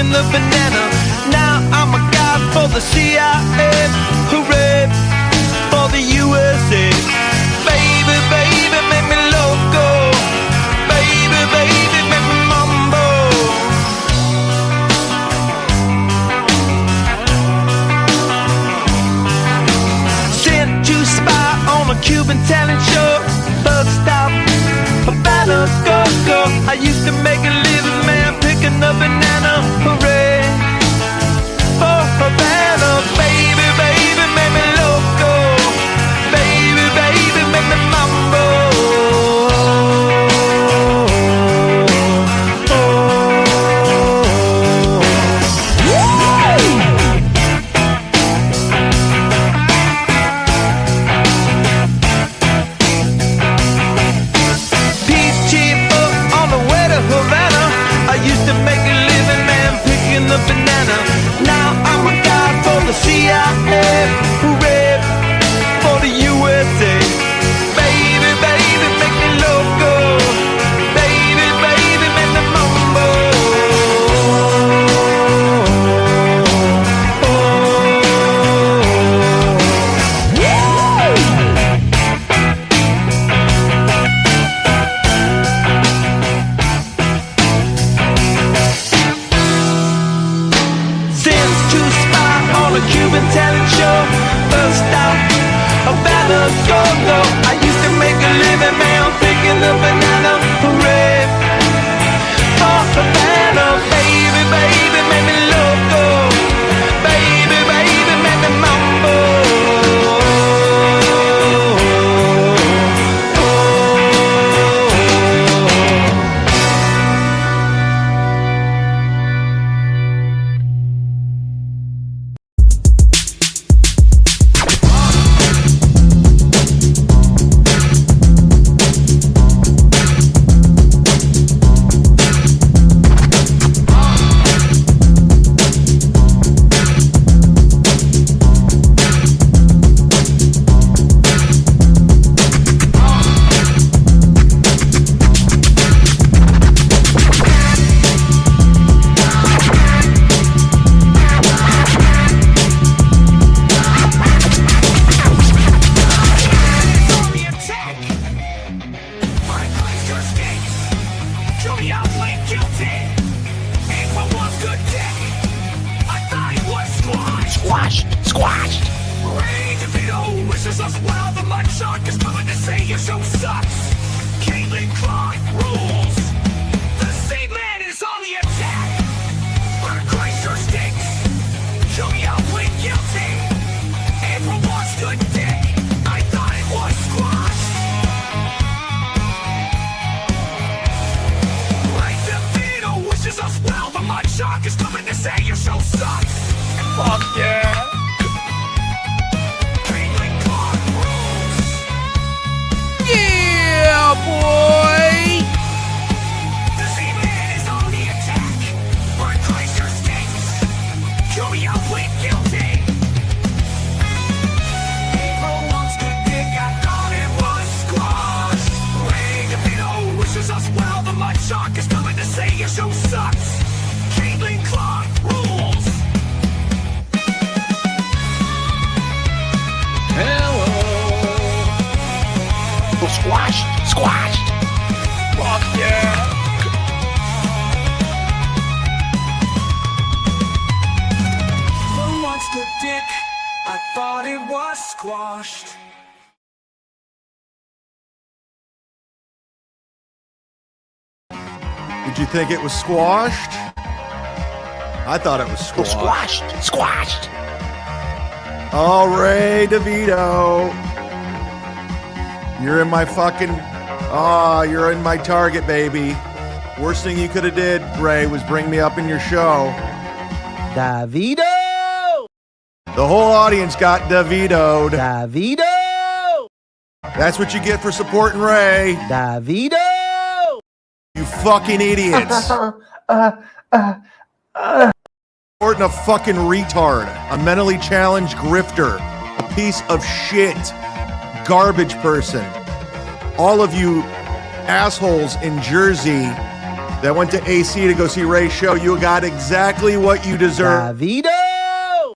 picking the banana. Now I'm a guy for the CIA. Hooray for the USA. Baby, baby, make me loco. Baby, baby, make me mambo. Sent to spy on a Cuban talent show. Bus stop, Havana, go-go. I used to make a living, man, picking the banana. Hooray for Havana. Baby, baby, make me loco. Baby, baby, make me mambo. The banana. Now I'm a guy for the CIA. Hooray for the USA. Baby, baby, make me loco. Baby, baby, make me mambo. Cuban talent show, first out, Havana, go-go. I used to make a living, man, picking the banana. Hooray for Havana. Baby, baby, make me loco. Baby, baby, make me mambo. Squashed! Ray Devito wishes us well. The mud shark is coming to say your show sucks. Caitlin Clark rules. The same man is on the attack. But Christ sure stinks. Show me how plead guilty. And for once today, I thought it was squashed. Ray Devito wishes us well. The mud shark is coming to say your show sucks. Fuck yeah! Yeah, boy! The same man is on the attack. But Christ sure stinks. Show me how plead guilty. April wants to dig. I thought it was squashed. Ray Devito wishes us well. The mud shark is coming to say your show sucks. Caitlin Clark rules. Hello! Squashed! Fuck yeah! Who wants to dick? I thought it was squashed. Did you think it was squashed? I thought it was squashed. Squashed! Oh, Ray DeVito. You're in my fucking... you're in my target, baby. Worst thing you could have did, Ray, was bring me up in your show. Devito! The whole audience got DeVito'd. Devito! That's what you get for supporting Ray. Devito! You fucking idiots. Supporting a fucking retard. A mentally challenged grifter. A piece of shit. Garbage person. All of you assholes in Jersey that went to AC to go see Ray's show. You got exactly what you deserve. Devito!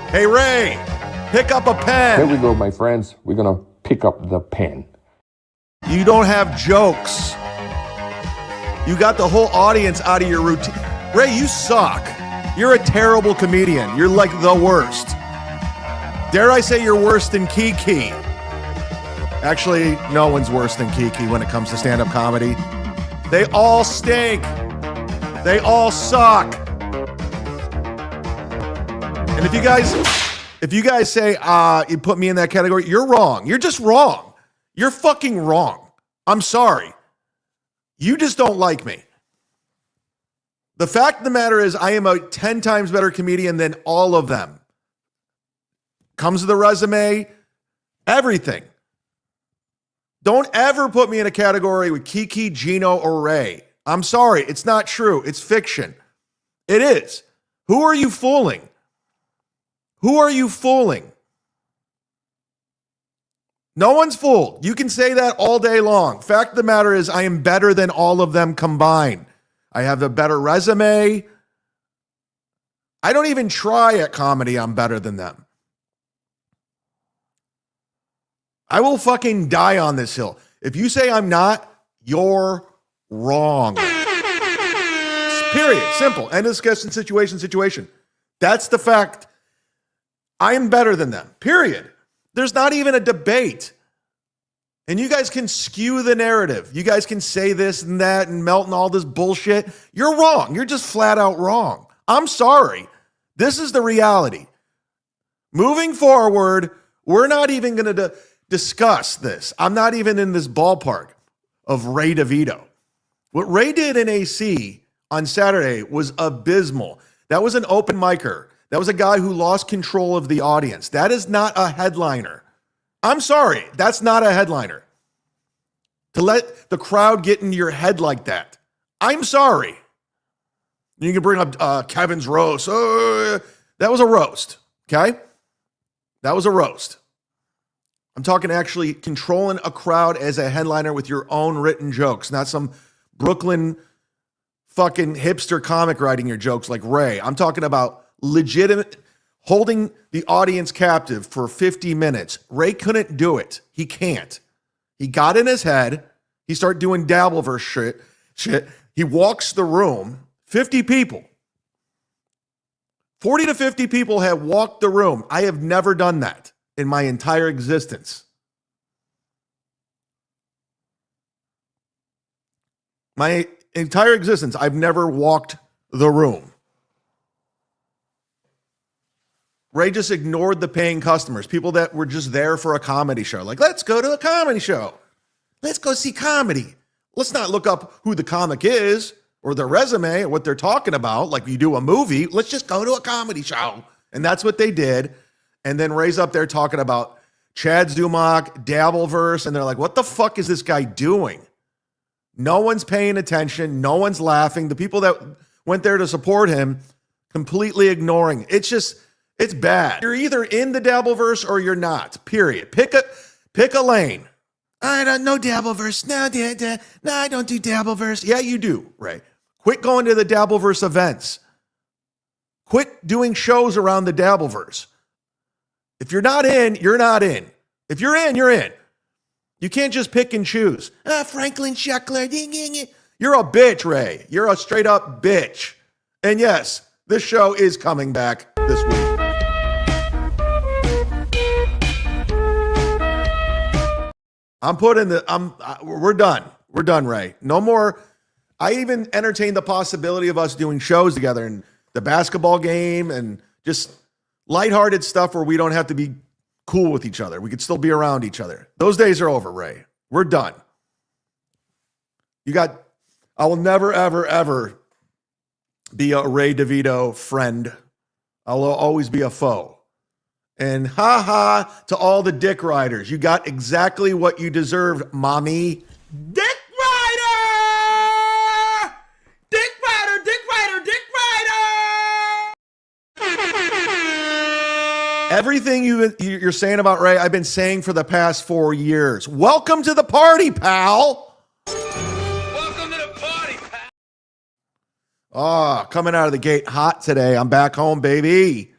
Hey, Ray, pick up a pen. Here we go, my friends. We're going to pick up the pen. You don't have jokes. You got the whole audience out of your routine. Ray, you suck. You're a terrible comedian. You're like the worst. Dare I say you're worse than Kiki? Actually, no one's worse than Kiki when it comes to stand-up comedy. They all stink. They all suck. And if you guys say you put me in that category, you're wrong. You're just wrong. You're fucking wrong. I'm sorry. You just don't like me. The fact of the matter is I am a 10 times better comedian than all of them. Comes to the resume, everything. Don't ever put me in a category with Kiki, Gino, or Ray. I'm sorry. It's not true. It's fiction. It is. Who are you fooling? Who are you fooling? No one's fooled. You can say that all day long. Fact of the matter is I am better than all of them combined. I have a better resume. I don't even try at comedy. I'm better than them. I will fucking die on this hill. If you say I'm not, you're wrong. Period. Simple. End of discussion. Situation. That's the fact. I am better than them. Period. There's not even a debate. And you guys can skew the narrative. You guys can say this and that and melt and all this bullshit. You're wrong. You're just flat out wrong. I'm sorry. This is the reality. Moving forward, we're not even going to discuss this. I'm not even in this ballpark of Ray Devito. What Ray did in AC on Saturday was abysmal. That was an open micer. That was a guy who lost control of the audience. That is not a headliner. I'm sorry. That's not a headliner. To let the crowd get into your head like that. I'm sorry. You can bring up Kevin's roast. That was a roast. Okay? That was a roast. I'm talking actually controlling a crowd as a headliner with your own written jokes, not some Brooklyn fucking hipster comic writing your jokes like Ray. I'm talking about legitimate holding the audience captive for 50 minutes. Ray couldn't do it. He can't. He got in his head. He started doing Dabbleverse shit. He walks the room. 50 people. 40 to 50 people have walked the room. I have never done that in my entire existence. My entire existence, I've never walked the room. Ray just ignored the paying customers, people that were just there for a comedy show. Like, let's go to a comedy show. Let's go see comedy. Let's not look up who the comic is or their resume or what they're talking about like you do a movie. Let's just go to a comedy show. And that's what they did. And then Ray's up there talking about chadzumock, Dabbleverse, and they're like, what the fuck is this guy doing? No one's paying attention. No one's laughing. The people that went there to support him completely ignoring. It's bad. You're either in the Dabbleverse or you're not, period. Pick a lane. I don't know Dabbleverse. No, I don't do Dabbleverse. Yeah, you do, Ray. Quit going to the Dabbleverse events. Quit doing shows around the Dabbleverse. If you're not in, you're not in. If you're in, you're in. You can't just pick and choose. Franklin Sheckler. You're a bitch, Ray. You're a straight up bitch. And yes, this show is coming back this week. We're done. We're done, Ray. No more. I even entertained the possibility of us doing shows together and the basketball game and just lighthearted stuff where we don't have to be cool with each other. We could still be around each other. Those days are over, Ray. We're done. I will never, ever, ever be a Ray Devito friend. I'll always be a foe. And to all the dick riders. You got exactly what you deserved, mommy. Dick Rider! Dick Rider, Dick Rider, Dick Rider! Everything you're saying about Ray, I've been saying for the past 4 years. Welcome to the party, pal. Welcome to the party, Coming out of the gate hot today. I'm back home, baby.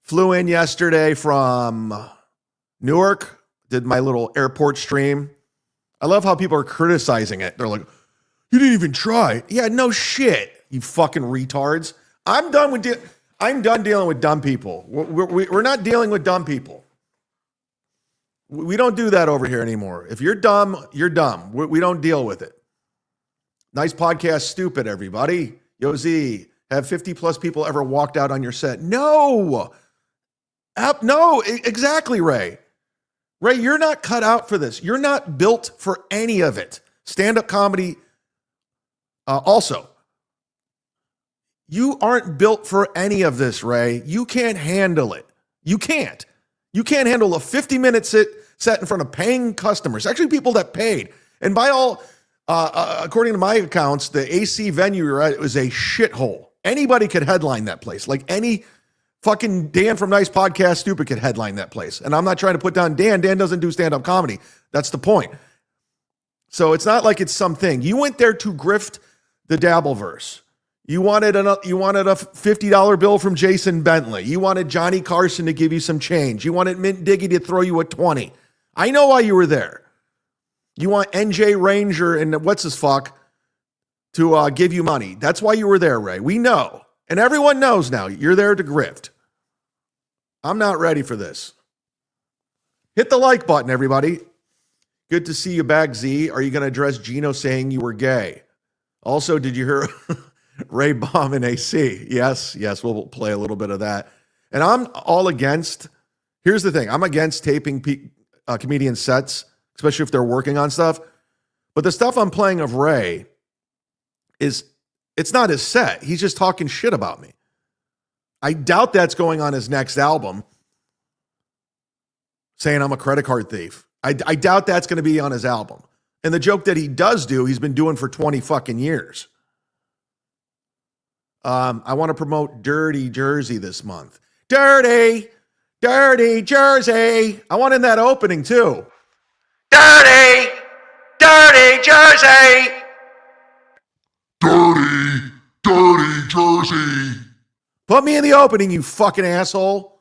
Flew in yesterday from Newark, did my little airport stream. I love how people are criticizing it. They're like, you didn't even try. Yeah, no shit, you fucking retards. I'm done dealing with dumb people. We're not dealing with dumb people. We don't do that over here anymore. If you're dumb, you're dumb. We don't deal with it. Nice podcast, stupid, everybody. Yo, Z, have 50 plus people ever walked out on your set? No. No, exactly, Ray. Ray, you're not cut out for this. You're not built for any of it. Stand-up comedy, also. You aren't built for any of this, Ray. You can't handle it. You can't. You can't handle a 50-minute set in front of paying customers, actually people that paid. And by all, according to my accounts, the AC venue you're at was a shithole. Anybody could headline that place. Like any fucking Dan from Nice Podcast Stupid could headline that place. And I'm not trying to put down Dan. Dan doesn't do stand-up comedy. That's the point. So it's not like it's something. You went there to grift the Dabbleverse. You wanted a $50 bill from Jason Bentley. You wanted Johnny Carson to give you some change. You wanted Mint Diggy to throw you a 20. I know why you were there. You want NJ Ranger and what's his fuck to give you money. That's why you were there, Ray. We know. And everyone knows now you're there to grift. I'm not ready for this. Hit the like button, everybody. Good to see you back, Z. Are you going to address Gino saying you were gay? Also, did you hear Ray Bomb in AC? Yes, we'll play a little bit of that. And I'm all against, here's the thing, I'm against taping comedian sets, especially if they're working on stuff. But the stuff I'm playing of Ray it's not his set. He's just talking shit about me. I doubt that's going on his next album, saying I'm a credit card thief. I doubt that's going to be on his album. And the joke that he does do, he's been doing for 20 fucking years. I want to promote Dirty Jersey this month. Dirty Jersey. I want in that opening too. Dirty Jersey. Dirty Jersey. Put me in the opening, you fucking asshole.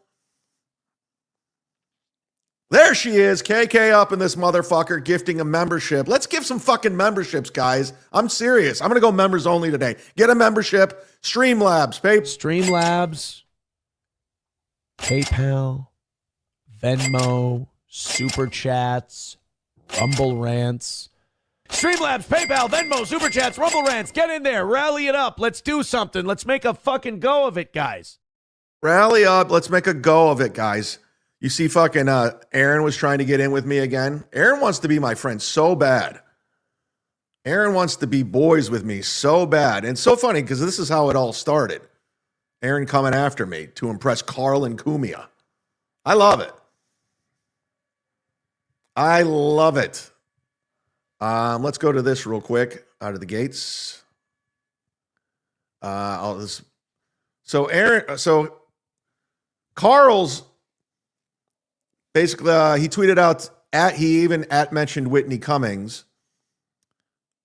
There she is, KK up in this motherfucker, gifting a membership. Let's give some fucking memberships, guys. I'm serious. I'm going to go members only today. Get a membership. Streamlabs, babe. Streamlabs, PayPal, Venmo, Super Chats, Rumble Rants. Streamlabs, PayPal, Venmo, Super Chats, Rumble Rants. Get in there. Rally it up. Let's do something. Let's make a fucking go of it, guys. Rally up. Let's make a go of it, guys. You see fucking Aaron was trying to get in with me again. Aaron wants to be my friend so bad. Aaron wants to be boys with me so bad. And it's so funny because this is how it all started. Aaron coming after me to impress Carl and Kumia. I love it. I love it. Let's go to this real quick out of the gates. So Carl's basically, he tweeted out he even mentioned Whitney Cummings,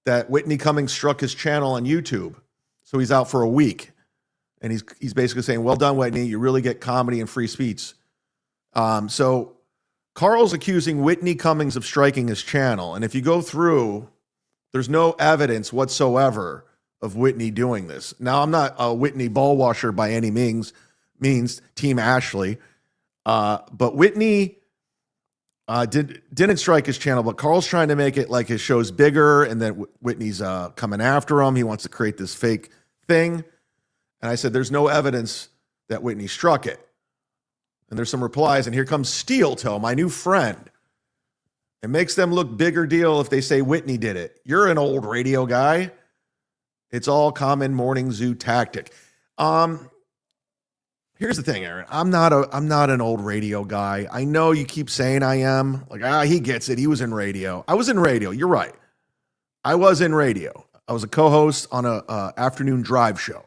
that Whitney Cummings struck his channel on YouTube. So he's out for a week. And he's basically saying, well done, Whitney. You really get comedy and free speech. So Carl's accusing Whitney Cummings of striking his channel. And if you go through, there's no evidence whatsoever of Whitney doing this. Now, I'm not a Whitney ball washer by any means, Team Ashley. But Whitney didn't strike his channel, but Carl's trying to make it like his show's bigger and that Whitney's coming after him. He wants to create this fake thing. And I said, there's no evidence that Whitney struck it. And there's some replies, and here comes Steel Toe, my new friend. It makes them look bigger deal if they say Whitney did it. You're an old radio guy. It's all common morning zoo tactic. Here's the thing, Aaron. I'm not an old radio guy. I know you keep saying I am. Like, he gets it. He was in radio. I was in radio. You're right. I was in radio. I was a co-host on a afternoon drive show.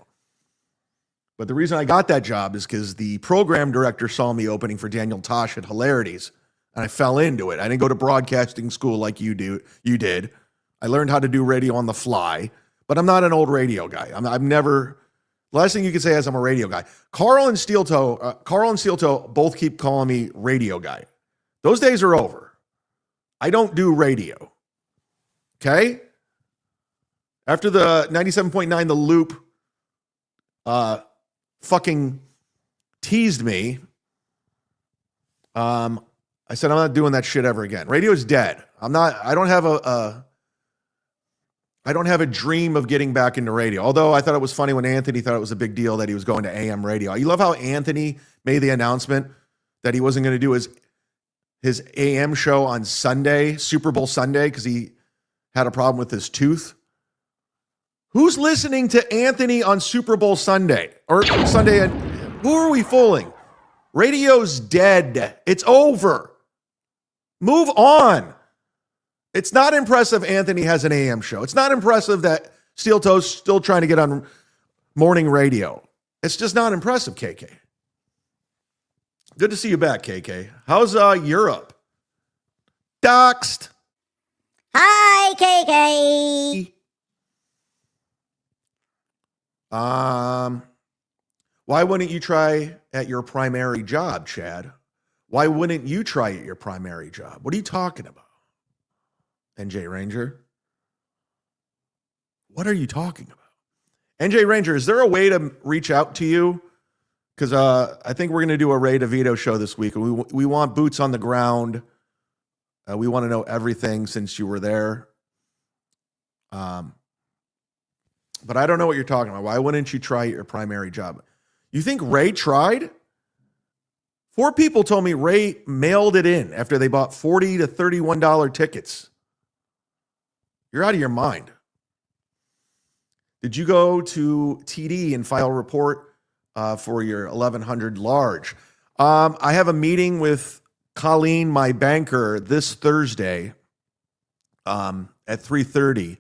But the reason I got that job is because the program director saw me opening for Daniel Tosh at Hilarities, and I fell into it. I didn't go to broadcasting school like you did. I learned how to do radio on the fly. but I'm not an old radio guy. I'm never. Last thing you can say is I'm a radio guy. Carl and Steel Toe both keep calling me radio guy. Those days are over. I don't do radio. Okay? After the 97.9 The Loop fucking teased me, I said I'm not doing that shit ever again. Radio's dead. I don't have a dream of getting back into radio. Although I thought it was funny when Anthony thought it was a big deal that he was going to AM radio. You love how Anthony made the announcement that he wasn't going to do his AM show on Sunday, Super Bowl Sunday, because he had a problem with his tooth. Who's listening to Anthony on Super Bowl Sunday? Or Sunday? Who are we fooling? Radio's dead. It's over. Move on. It's not impressive Anthony has an AM show. It's not impressive that Steel Toe's still trying to get on morning radio. It's just not impressive, KK. Good to see you back, KK. How's Europe? Doxed. Hi, KK. Why wouldn't you try at your primary job, Chad? Why wouldn't you try at your primary job? What are you talking about? NJ Ranger? What are you talking about? NJ Ranger, is there a way to reach out to you? Because I think we're going to do a Ray Devito show this week. We want boots on the ground. We want to know everything since you were there. But I don't know what you're talking about. Why wouldn't you try your primary job? You think Ray tried? 4 people told me Ray mailed it in after they bought $40 to $31 tickets. You're out of your mind. Did you go to TD and file a report for your 1100 large? I have a meeting with Colleen, my banker, this Thursday at 3:30.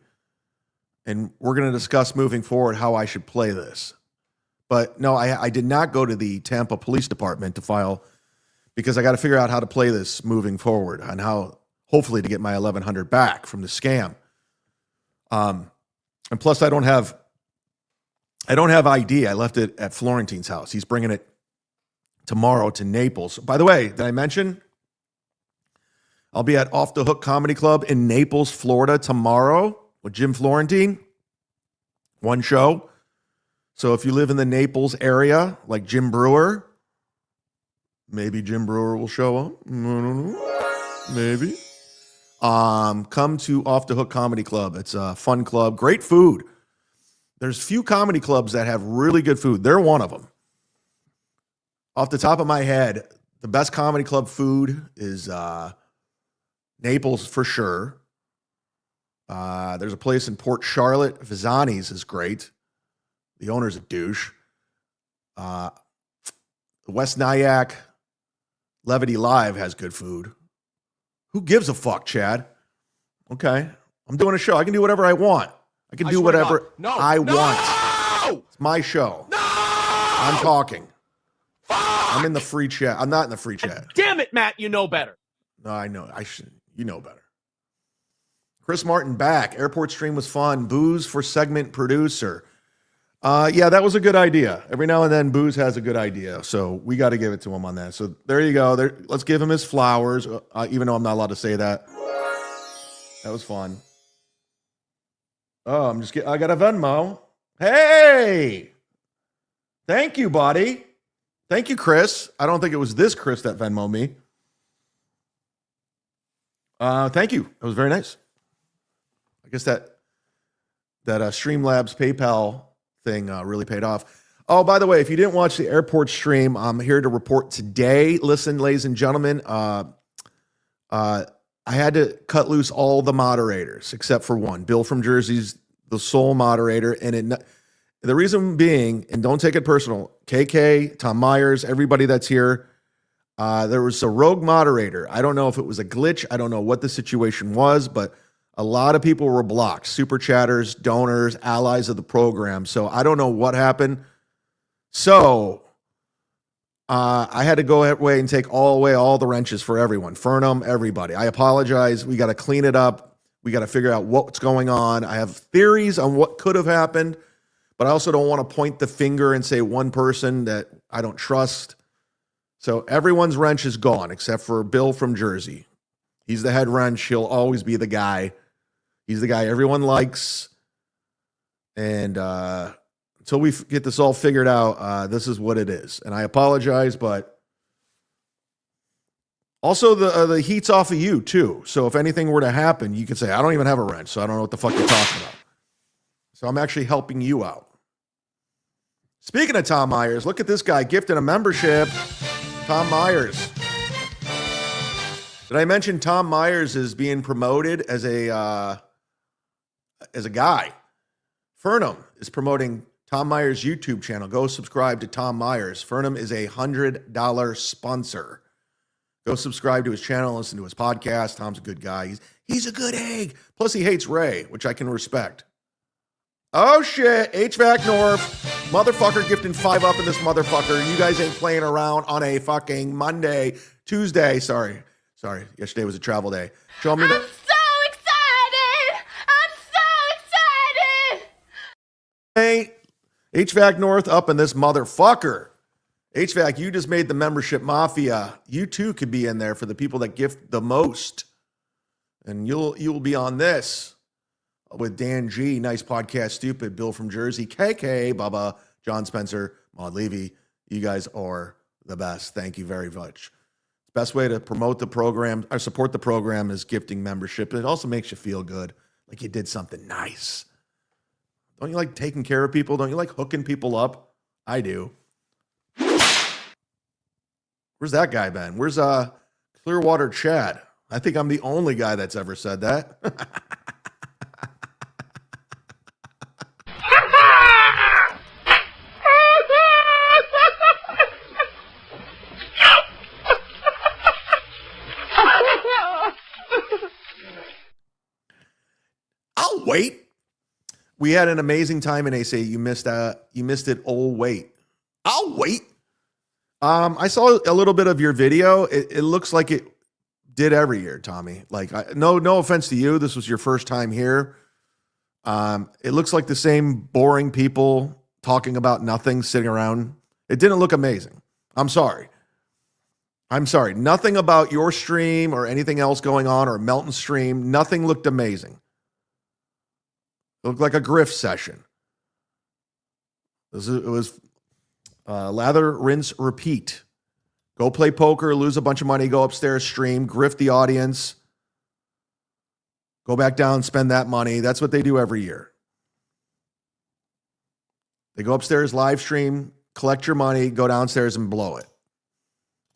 And we're going to discuss moving forward how I should play this. But no, I did not go to the Tampa Police Department to file because I got to figure out how to play this moving forward and how hopefully to get my 1100 back from the scam. And plus I don't have ID. I left it at Florentine's house. He's bringing it tomorrow to Naples. By the way, did I mention I'll be at Off the Hook Comedy Club in Naples, Florida tomorrow with Jim Florentine, one show. So if you live in the Naples area, like Jim Brewer, maybe Jim Brewer will show up. I don't know. Maybe. Come to Off the Hook Comedy Club. It's a fun club, great food. There's few comedy clubs that have really good food. They're one of them. Off the top of my head, the best comedy club food is Naples for sure. There's a place in Port Charlotte. Visani's is great. The owner's a douche. West Nyack Levity Live has good food. Who gives a fuck, Chad? Okay. I'm doing a show. I can do whatever I want. I can do whatever I want. It's my show. No! I'm talking. Fuck! I'm in the free chat. I'm not in the free chat. Damn it, Matt. You know better. No, I know. I should. You know better. Chris Martin back. Airport stream was fun. Booze for segment producer. Yeah, that was a good idea. Every now and then, Booze has a good idea, so we got to give it to him on that. So there you go. Let's give him his flowers, even though I'm not allowed to say that. That was fun. Oh, I got a Venmo. Hey! Thank you, buddy. Thank you, Chris. I don't think it was this Chris that Venmo'd me. Thank you. That was very nice. I guess that Streamlabs PayPal thing really paid off. Oh, by the way, if you didn't watch the airport stream, I'm here to report today. Listen, ladies and gentlemen, I had to cut loose all the moderators except for one. Bill from Jersey's the sole moderator, and the reason being, and don't take it personal, KK, Tom Myers, everybody that's here, there was a rogue moderator. I don't know if it was a glitch. I don't know what the situation was, but a lot of people were blocked. Super chatters, donors, allies of the program. So I don't know what happened. So I had to go away and take all the wrenches for everyone. Fernum, everybody. I apologize. We got to clean it up. We got to figure out what's going on. I have theories on what could have happened, but I also don't want to point the finger and say one person that I don't trust. So everyone's wrench is gone except for Bill from Jersey. He's the head wrench. He'll always be the guy. He's the guy everyone likes. And until we get this all figured out, this is what it is. And I apologize, but also the heat's off of you too. So if anything were to happen, you can say, I don't even have a wrench, so I don't know what the fuck you're talking about. So I'm actually helping you out. Speaking of Tom Myers, look at this guy gifting a membership. Tom Myers. Did I mention Tom Myers is being promoted as a guy? Fernum is promoting Tom Myers' YouTube channel. Go subscribe to Tom Myers. Fernum is a $100 sponsor. Go subscribe to his channel, listen to his podcast. Tom's a good guy. He's a good egg. Plus, he hates Ray, which I can respect. Oh, shit. HVAC North. Motherfucker gifting 5 up in this motherfucker. You guys ain't playing around on a fucking Monday, Tuesday. Sorry. Yesterday was a travel day. Show me I'm so excited. Hey, HVAC North up in this motherfucker. HVAC, you just made the membership mafia. You too could be in there for the people that gift the most. And you'll be on this with Dan G, Nice Podcast Stupid, Bill from Jersey, KK, Bubba, John Spencer, Maud Levy. You guys are the best. Thank you very much. Best way to promote the program or support the program is gifting membership. It also makes you feel good, like you did something nice. Don't you like taking care of people? Don't you like hooking people up? I do. Where's that guy been? Where's Clearwater Chad? I think I'm the only guy that's ever said that. I'll wait. We had an amazing time in AC. You missed it. Oh, wait. I'll wait. I saw a little bit of your video. It looks like it did every year, Tommy. Like, no offense to you. This was your first time here. It looks like the same boring people talking about nothing, sitting around. It didn't look amazing. I'm sorry. Nothing about your stream or anything else going on or Melton's stream. Nothing looked amazing. It looked like a grift session. It was lather, rinse, repeat. Go play poker, lose a bunch of money, go upstairs, stream, grift the audience. Go back down, spend that money. That's what they do every year. They go upstairs, live stream, collect your money, go downstairs and blow it.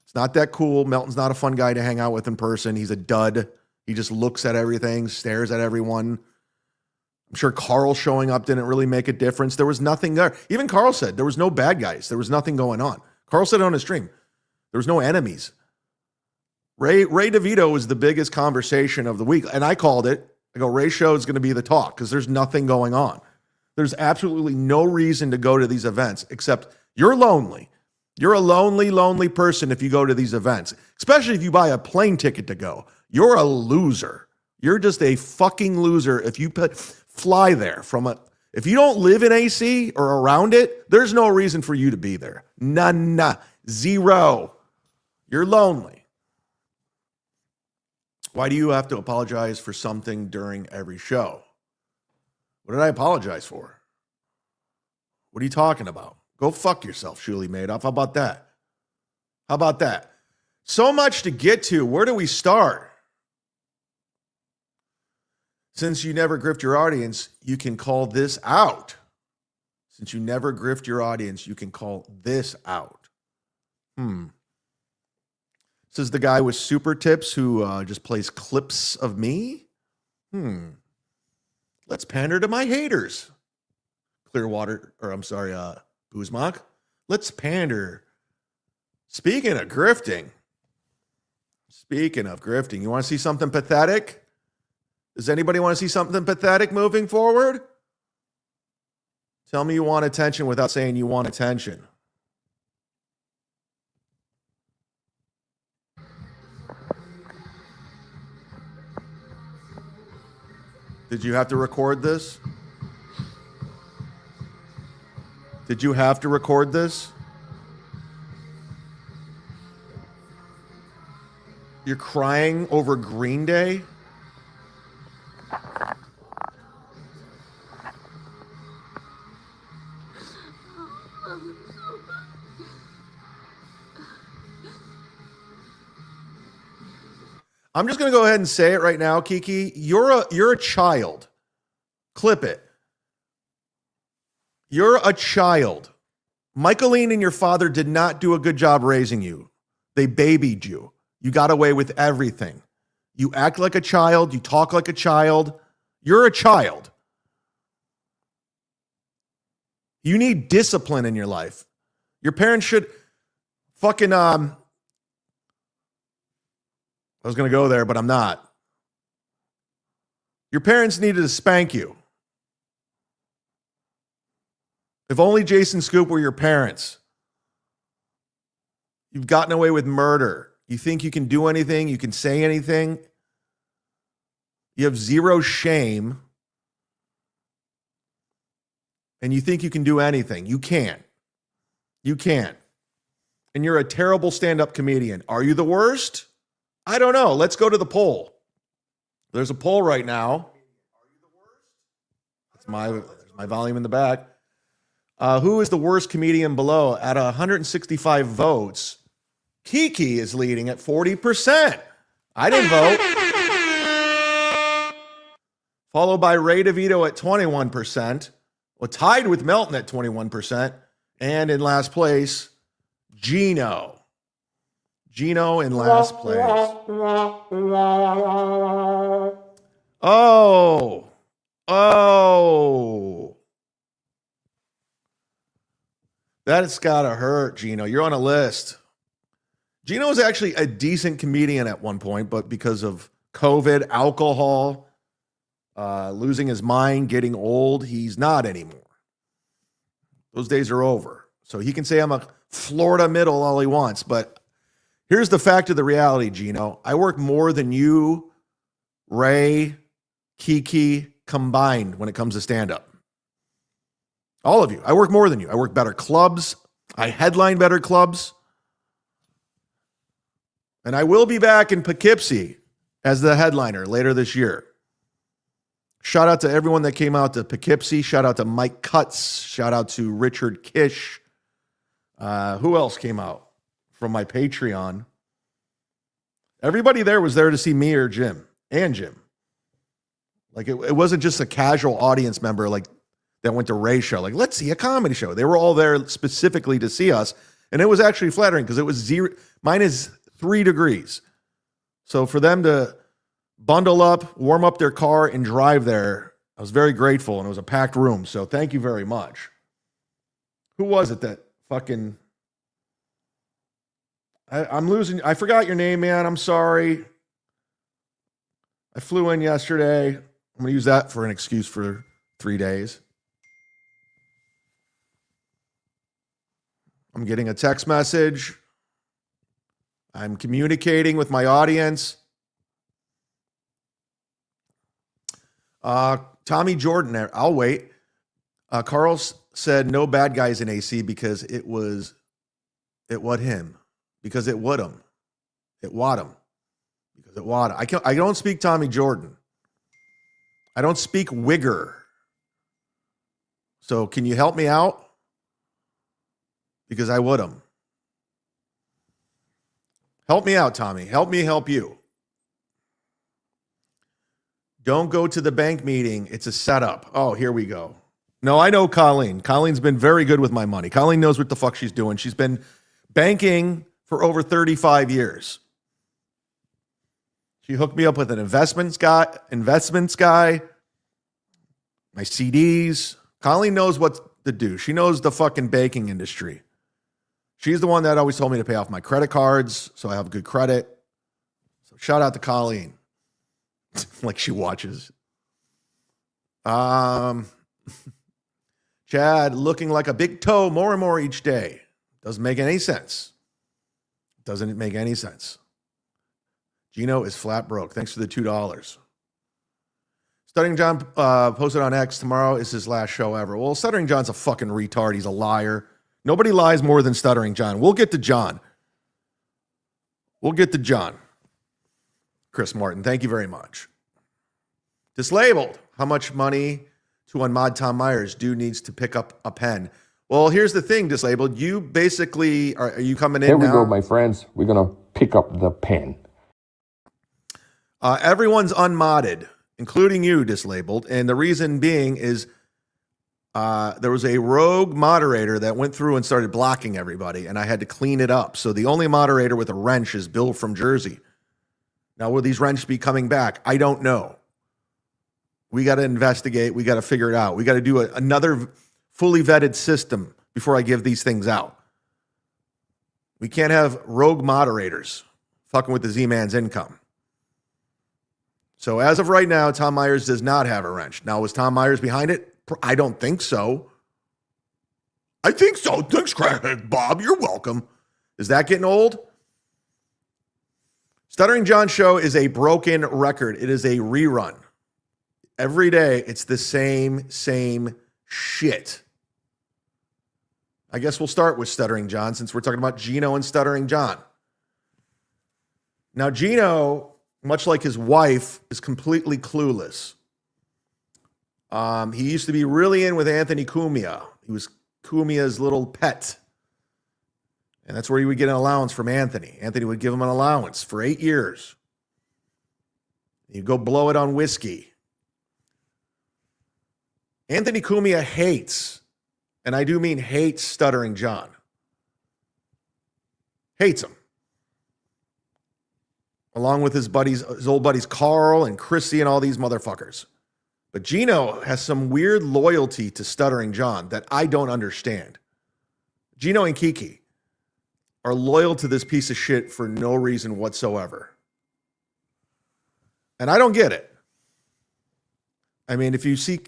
It's not that cool. Melton's not a fun guy to hang out with in person. He's a dud. He just looks at everything, stares at everyone. I'm sure Carl showing up didn't really make a difference. There was nothing there. Even Carl said there was no bad guys. There was nothing going on. Carl said on his stream, there was no enemies. Ray Devito was the biggest conversation of the week. And I called it. I go, Ray show is going to be the talk because there's nothing going on. There's absolutely no reason to go to these events except you're lonely. You're a lonely person if you go to these events, especially if you buy a plane ticket to go. You're a loser. You're just a fucking loser if you fly there if you don't live in AC or around it, there's no reason for you to be there. None. Zero. You're lonely. Why do you have to apologize for something during every show? What did I apologize for? What are you talking about? Go fuck yourself, Shuli Madoff. How about that? So much to get to. Where do we start? Since you never grift your audience, you can call this out. Since you never grift your audience, you can call this out. This is the guy with super tips who just plays clips of me. Let's pander to my haters. Buzmock. Let's pander. Speaking of grifting, you want to see something pathetic? Does anybody want to see something pathetic moving forward? Tell me you want attention without saying you want attention. Did you have to record this? Did you have to record this? You're crying over Green Day? I'm just going to go ahead and say it right now, Kiki. You're a child. Clip it. You're a child. Michaeline and your father did not do a good job raising you. They babied you. You got away with everything. You act like a child. You talk like a child. You're a child. You need discipline in your life. Your parents should fucking, I was going to go there, but I'm not. Your parents needed to spank you. If only Jason Scoop were your parents. You've gotten away with murder. You think you can do anything? You can say anything? You have zero shame. And you think you can do anything. You can't. You can't. And you're a terrible stand-up comedian. Are you the worst? I don't know. Let's go to the poll. There's a poll right now. That's my volume in the back. Who is the worst comedian below? At 165 votes, Kiki is leading at 40%. I didn't vote. Followed by Ray DeVito at 21%. Well, tied with Melton at 21%. And in last place, Gino. Gino in last place. Oh. That's gotta hurt, Gino. You're on a list. Gino was actually a decent comedian at one point, but because of COVID, alcohol, losing his mind, getting old, he's not anymore. Those days are over. So he can say I'm a Florida middle all he wants, but here's the fact of the reality, Gino. I work more than you, Ray, Kiki combined when it comes to stand-up. All of you. I work more than you. I work better clubs. I headline better clubs. And I will be back in Poughkeepsie as the headliner later this year. Shout out to everyone that came out to Poughkeepsie. Shout out to Mike Cutts. Shout out to Richard Kish. Who else came out from my Patreon? Everybody there was there to see me or Jim and Jim. Like it wasn't just a casual audience member like that went to Ray's show. Like, let's see a comedy show. They were all there specifically to see us. And it was actually flattering because it was zero. Mine is 3 degrees. So for them to bundle up, warm up their car, and drive there, I was very grateful. And it was a packed room. So thank you very much. Who was it that fucking... I'm losing... I forgot your name, man. I'm sorry. I flew in yesterday. I'm going to use that for an excuse for 3 days. I'm getting a text message. I'm communicating with my audience. Tommy Jordan there. I'll wait. Carl said no bad guys in AC because it would him. Because it would him. It wad him. Because it wad him. I don't speak Tommy Jordan. I don't speak Wigger. So can you help me out? Because I would him. Help me out, Tommy. Help me help you. Don't go to the bank meeting. It's a setup. Oh, here we go. No, I know Colleen. Colleen's been very good with my money. Colleen knows what the fuck she's doing. She's been banking for over 35 years. She hooked me up with an investments guy, my CDs. Colleen knows what to do. She knows the fucking banking industry. She's the one that always told me to pay off my credit cards so I have good credit. So shout out to Colleen. Like she watches. Chad looking like a big toe more and more each day. Doesn't make any sense. Doesn't make any sense. Gino is flat broke. Thanks for the $2. Stuttering John posted on X, tomorrow is his last show ever. Well, Stuttering John's a fucking retard. He's a liar. Nobody lies more than Stuttering John. We'll get to John. Chris Martin, thank you very much. Dislabeled. How much money to unmod Tom Myers? Dude needs to pick up a pen. Well, here's the thing, Dislabeled. You basically, are you coming in now? Here we go, my friends. We're going to pick up the pen. Everyone's unmodded, including you, Dislabeled. And the reason being is there was a rogue moderator that went through and started blocking everybody, and I had to clean it up. So the only moderator with a wrench is Bill from Jersey. Now, will these wrenches be coming back? I don't know. We got to investigate. We got to figure it out. We got to do another fully vetted system before I give these things out. We can't have rogue moderators fucking with the Z-Man's income. So as of right now, Tom Myers does not have a wrench. Now, was Tom Myers behind it? I don't think so. I think so. Thanks, Craig. Bob, you're welcome. Is that getting old? Stuttering John show is a broken record. It is a rerun. Every day, it's the same shit. I guess we'll start with Stuttering John since we're talking about Gino and Stuttering John. Now, Gino, much like his wife, is completely clueless. He used to be really in with Anthony Cumia. He was Cumia's little pet. And that's where he would get an allowance from Anthony. Anthony would give him an allowance for 8 years. He'd go blow it on whiskey. Anthony Cumia hates, and I do mean hates, Stuttering John. Hates him. Along with his old buddies Carl and Chrissy and all these motherfuckers. But Gino has some weird loyalty to Stuttering John that I don't understand. Gino and Kiki are loyal to this piece of shit for no reason whatsoever. And I don't get it. I mean, if you see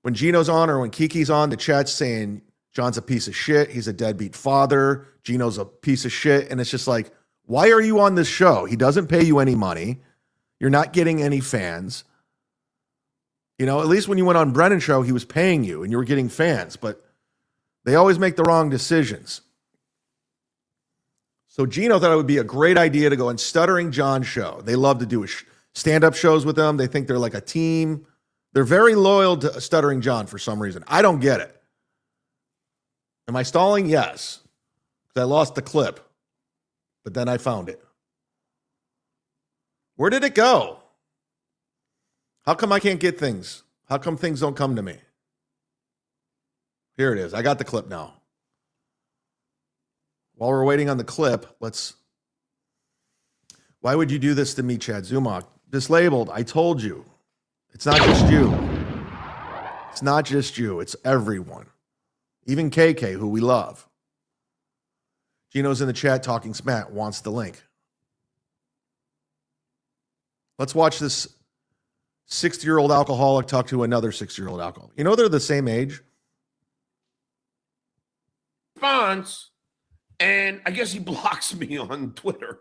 when Gino's on or when Kiki's on, the chat's saying John's a piece of shit. He's a deadbeat father. Gino's a piece of shit. And it's just like, why are you on this show? He doesn't pay you any money. You're not getting any fans. You know, at least when you went on Brennan's show, he was paying you and you were getting fans. But they always make the wrong decisions. So Gino thought it would be a great idea to go on Stuttering John's show. They love to do stand-up shows with them. They think they're like a team. They're very loyal to Stuttering John for some reason. I don't get it. Am I stalling? Yes. Because I lost the clip. But then I found it. Where did it go? How come I can't get things? How come things don't come to me? Here it is. I got the clip now. While we're waiting on the clip, why would you do this to me, chadzumock? Dislabeled. I told you. It's not just you. It's not just you. It's everyone. Even KK, who we love. Gino's in the chat talking smack, wants the link. Let's watch this 60-year-old alcoholic talk to another 60-year-old alcoholic. You know they're the same age. Response, and I guess he blocks me on Twitter.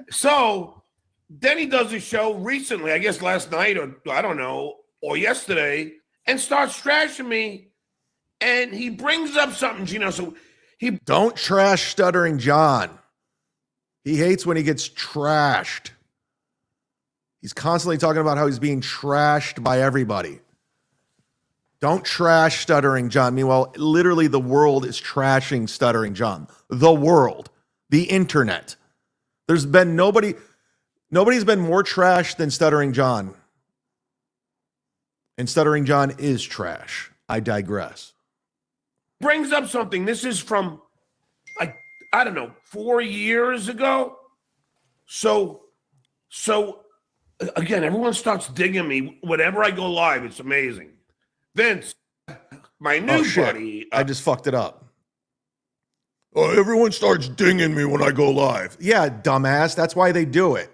So then he does a show recently, I guess last night or I don't know, or yesterday, and starts trashing me. And he brings up something, Gino. So he don't trash Stuttering John. He hates when he gets trashed. He's constantly talking about how he's being trashed by everybody. Don't trash Stuttering John. Meanwhile, literally the world is trashing Stuttering John. The world. The internet. There's been nobody's been more trash than Stuttering John. And Stuttering John is trash. I digress. Brings up something. This is from, like, I don't know, 4 years ago. So again, everyone starts digging me whenever I go live. It's amazing. Vince, my new buddy. I just fucked it up. Oh, everyone starts dinging me when I go live. Yeah, dumbass. That's why they do it.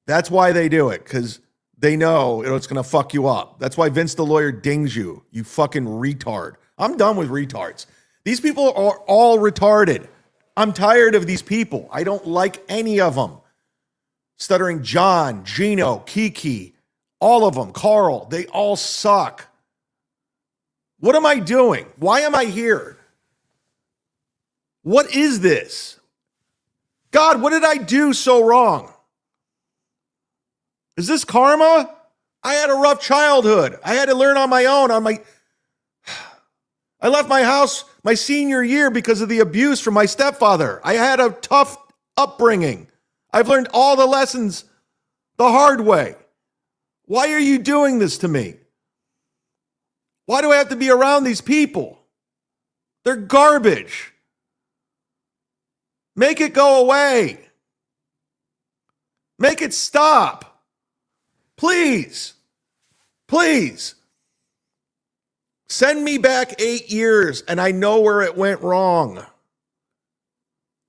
That's why they do it, because they know it's going to fuck you up. That's why Vince the lawyer dings you, you fucking retard. I'm done with retards. These people are all retarded. I'm tired of these people. I don't like any of them. Stuttering John, Gino, Kiki, All of them. Carl, they all suck. What am I doing? Why am I here? What is this? God, what did I do so wrong? Is this karma? I had a rough childhood. I had to learn on my own. I left my house my senior year because of the abuse from my stepfather. I had a tough upbringing. I've learned all the lessons the hard way. Why are you doing this to me? Why do I have to be around these people? They're garbage. Make it go away. Make it stop. Please. Please. Send me back 8 years and I know where it went wrong.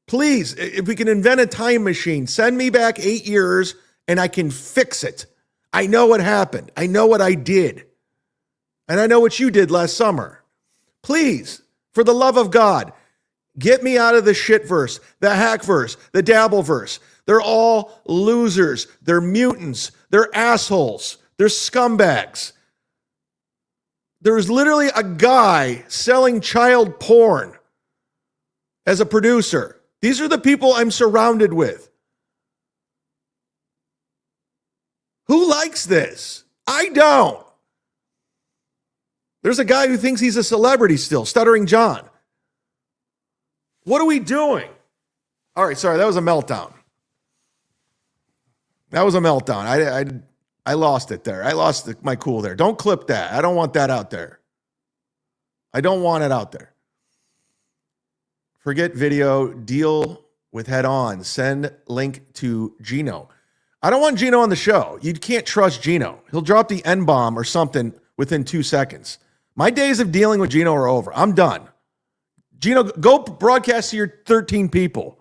Please, if we can invent a time machine, send me back 8 years and I can fix it. I know what happened. I know what I did. And I know what you did last summer. Please, for the love of God, get me out of the shitverse, the hackverse, the dabbleverse. They're all losers. They're mutants. They're assholes. They're scumbags. There's literally a guy selling child porn as a producer. These are the people I'm surrounded with. Who likes this? I don't. There's a guy who thinks he's a celebrity still, Stuttering John. What are we doing? All right, sorry, that was a meltdown. That was a meltdown. I lost it there. I lost my cool there. Don't clip that. I don't want that out there. I don't want it out there. Forget video. Deal with head on. Send link to Gino. I don't want Gino on the show. You can't trust Gino. He'll drop the N-bomb or something within 2 seconds. My days of dealing with Gino are over. I'm done. Gino, go broadcast to your 13 people.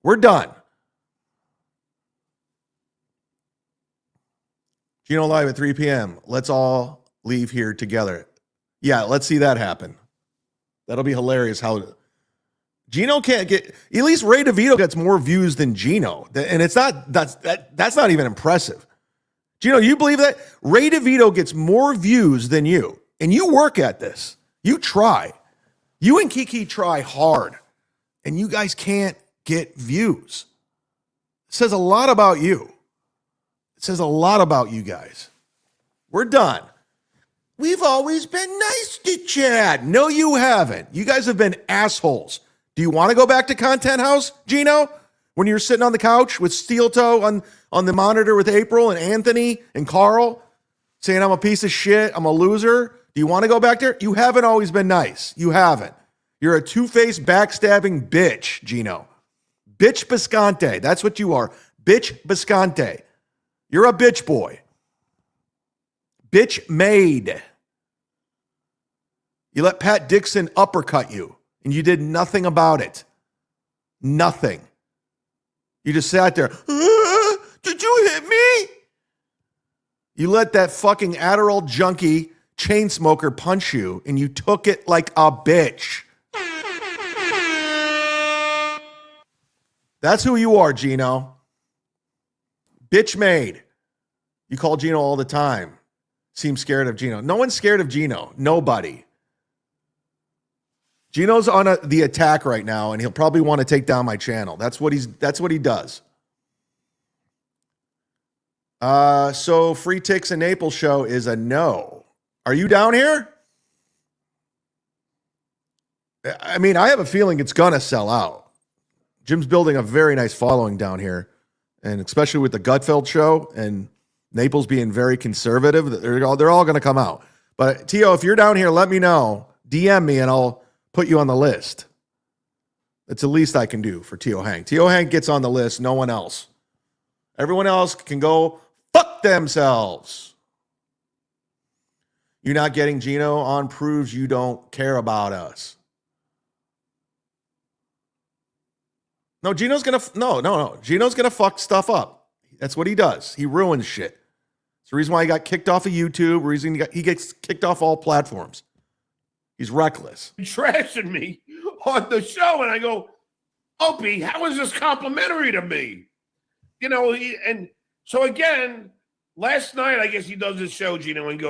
We're done. Gino live at 3 p.m. Let's all leave here together. Yeah, let's see that happen. That'll be hilarious how Gino can't get, at least Ray DeVito gets more views than Gino. And it's not, that's not even impressive. Gino, you believe that? Ray DeVito gets more views than you. And you work at this. You try. You and Kiki try hard. And you guys can't get views. It says a lot about you. It says a lot about you guys. We're done. We've always been nice to Chad. No, you haven't. You guys have been assholes. Do you want to go back to Content House, Gino? When you're sitting on the couch with Steel Toe on the monitor with April and Anthony and Carl saying I'm a piece of shit, I'm a loser. Do you want to go back there? You haven't always been nice. You haven't. You're a two-faced backstabbing bitch, Gino. Bitch Bisconte. That's what you are. Bitch Bisconte. You're a bitch boy. Bitch made. You let Pat Dixon uppercut you, and you did nothing about it. Nothing. You just sat there. Did you hit me? You let that fucking Adderall junkie chain smoker punch you, and you took it like a bitch. That's who you are, Gino. Bitch made. You call Gino all the time. Seems scared of Gino. No one's scared of Gino. Nobody. Gino's on the attack right now, and he'll probably want to take down my channel. That's what he does. So Free Ticks and Naples show is a no. Are you down here? I mean, I have a feeling it's gonna sell out. Jim's building a very nice following down here, and especially with the Gutfeld show and Naples being very conservative, they're all going to come out. But Tio, if you're down here, let me know. DM me, and I'll put you on the list. That's the least I can do for Tio Hank. Tio Hank gets on the list. No one else. Everyone else can go fuck themselves. You not getting Gino on proves you don't care about us. No, Gino's going to, no. Gino's going to fuck stuff up. That's what he does. He ruins shit. It's the reason why he got kicked off of YouTube. Reason he gets kicked off all platforms. He's reckless. Trashing me on the show, and I go, Opie, how is this complimentary to me? You know, and so again, last night, I guess he does this show, Gino, and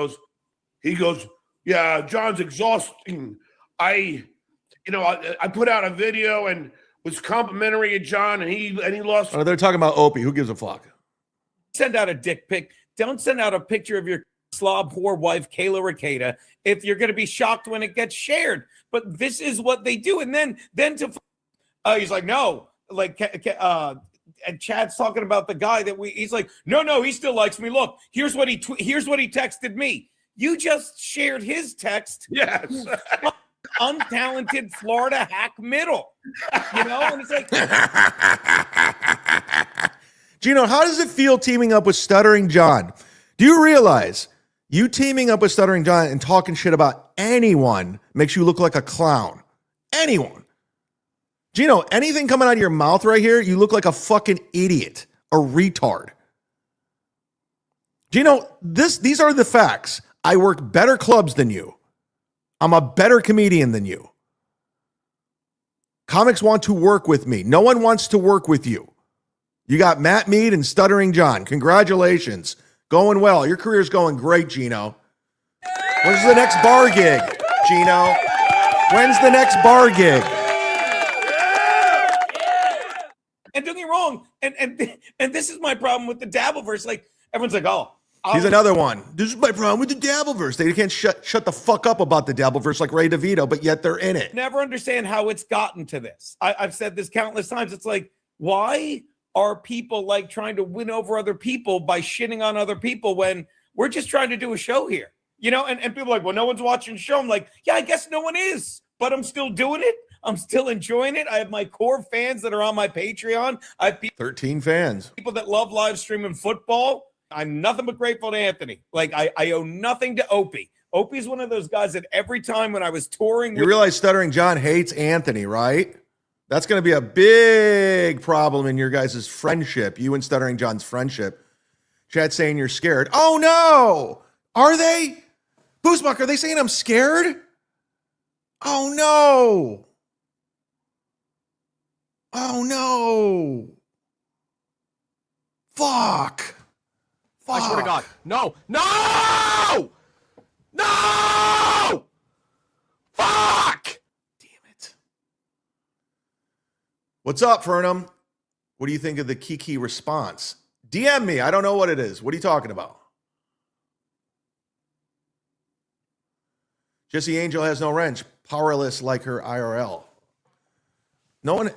he goes, yeah, John's exhausting. I put out a video and was complimentary of John, and he lost. Oh, they're talking about Opie. Who gives a fuck? Send out a dick pic. Don't send out a picture of your slob whore wife, Kayla Ricada, if you're going to be shocked when it gets shared. But this is what they do. And then he's like, no, like, and Chad's talking about the guy that he's like, no, he still likes me. Look, here's what he texted me. You just shared his text. Yes. Untalented Florida hack middle. And it's like, Gino, how does it feel teaming up with Stuttering John? Do you realize you teaming up with Stuttering John and talking shit about anyone makes you look like a clown? Anyone. Gino, anything coming out of your mouth right here, you look like a fucking idiot, a retard. Gino, these are the facts. I work better clubs than you. I'm a better comedian than you. Comics want to work with me. No one wants to work with you. You got Matt Mead and Stuttering John. Congratulations. Going well. Your career's going great, Gino. When's the next bar gig, Gino? When's the next bar gig? and don't get me wrong, and this is my problem with the Dabbleverse. Like, everyone's like, oh, he's another one. This is my problem with the Dabbleverse. They can't shut the fuck up about the Dabbleverse like Ray DeVito, but yet they're in it. Never understand how it's gotten to this. I've said this countless times. It's like, why are people like trying to win over other people by shitting on other people when we're just trying to do a show here? And people are like, well, no one's watching the show. I'm like, yeah, I guess no one is, but I'm still doing it. I'm still enjoying it. I have my core fans that are on my Patreon. I have 13 fans. People that love live streaming football. I'm nothing but grateful to Anthony. Like, I owe nothing to Opie. Opie's one of those guys that every time when I was touring. You realize Stuttering John hates Anthony, right? That's going to be a big problem in your guys' friendship, you and Stuttering John's friendship. Chad's saying you're scared. Oh, no. Are they? Boozbuck, are they saying I'm scared? Oh, no. Oh, no. Fuck. I swear to God. No. No! No! Fuck! Damn it. What's up, Fernum? What do you think of the Kiki response? DM me. I don't know what it is. What are you talking about? Jesse Angel has no wrench. Powerless like her IRL. No one...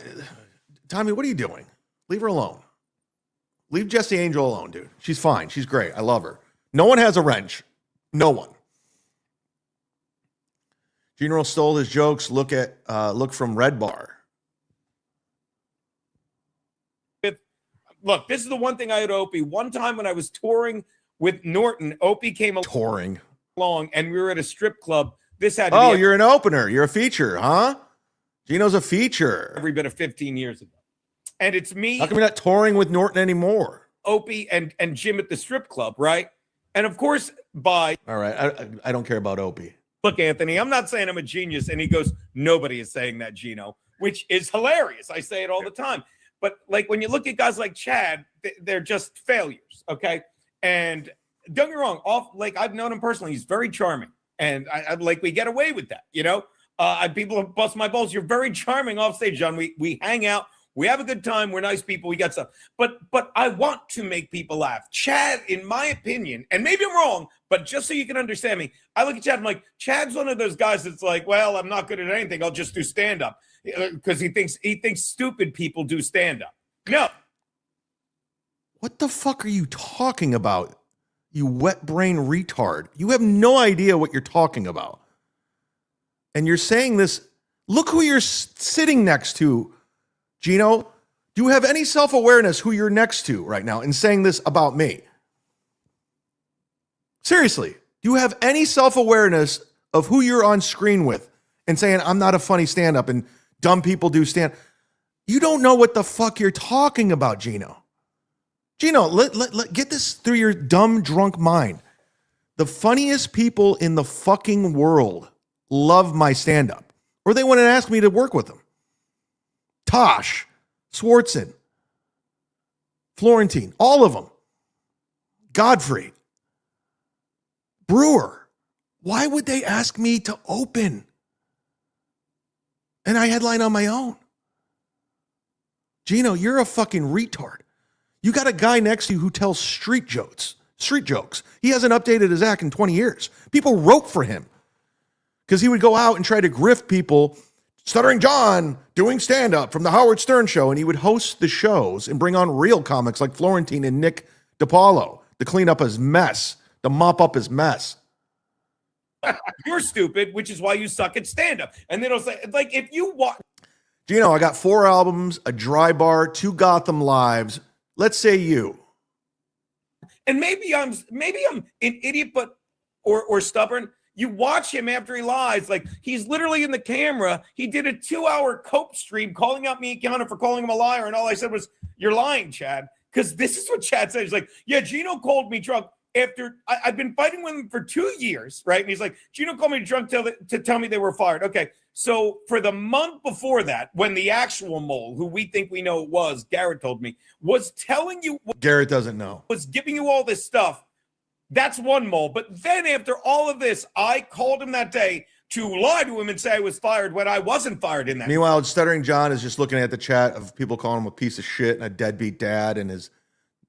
Tommy, what are you doing? Leave her alone. Leave Jesse Angel alone, dude. She's fine. She's great. I love her. No one has a wrench. No one. General stole his jokes. Look from Red Bar. Look, this is the one thing I had Opie. One time when I was touring with Norton, Opie came along and we were at a strip club. This had to be you're an opener. You're a feature, huh? Gino's a feature. Every bit of 15 years ago. And it's me. How come you're not touring with Norton anymore? Opie and Jim at the strip club, right? And of course, all right, I don't care about Opie. Look, Anthony, I'm not saying I'm a genius. And he goes, nobody is saying that, Gino, which is hilarious. I say it all the time. But like when you look at guys like Chad, they're just failures, okay? And don't get me wrong, I've known him personally. He's very charming. And I like, we get away with that, people bust my balls. You're very charming off stage, John. We hang out. We have a good time. We're nice people. We got stuff. But I want to make people laugh. Chad, in my opinion, and maybe I'm wrong, but just so you can understand me, I look at Chad, I'm like, Chad's one of those guys that's like, well, I'm not good at anything. I'll just do stand-up. Because he thinks stupid people do stand-up. No. What the fuck are you talking about, you wet brain retard? You have no idea what you're talking about. And you're saying this. Look who you're sitting next to, Gino. Do you have any self-awareness who you're next to right now and saying this about me? Seriously, do you have any self-awareness of who you're on screen with and saying, I'm not a funny stand-up and dumb people do stand? You don't know what the fuck you're talking about, Gino. Gino, let get this through your dumb, drunk mind. The funniest people in the fucking world love my stand-up, or they want to ask me to work with them. Tosh, Swartzen, Florentine, all of them. Godfrey, Brewer, why would they ask me to open? And I headline on my own. Gino, you're a fucking retard. You got a guy next to you who tells street jokes. He hasn't updated his act in 20 years. People wrote for him because he would go out and try to grift people. Stuttering John doing stand-up from the Howard Stern Show, and he would host the shows and bring on real comics like Florentine and Nick DiPaolo to clean up his mess, to mop up his mess. You're stupid, which is why you suck at stand-up. And they don't say, like, if you watch. Gino, I got 4 albums, a dry bar, 2 Gotham Lives. Let's say you. And maybe I'm an idiot, but or stubborn. You watch him after he lies, like he's literally in the camera. He did a 2-hour cope stream calling out me and Keanu for calling him a liar, and all I said was, "You're lying, Chad." Because this is what Chad said. He's like, "Yeah, Gino called me drunk after I've been fighting with him for 2 years, right?" And he's like, "Gino called me drunk to tell me they were fired." Okay, so for the month before that, when the actual mole, who we think we know it was, Garrett told me, was telling you, Garrett doesn't know, was giving you all this stuff. That's one mole. But then after all of this, I called him that day to lie to him and say I was fired when I wasn't fired in that. Meanwhile, Stuttering John is just looking at the chat of people calling him a piece of shit and a deadbeat dad, and his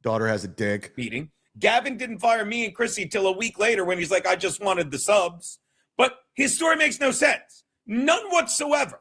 daughter has a dick. Meeting. Gavin didn't fire me and Chrissy till a week later when he's like, "I just wanted the subs." But his story makes no sense. None whatsoever.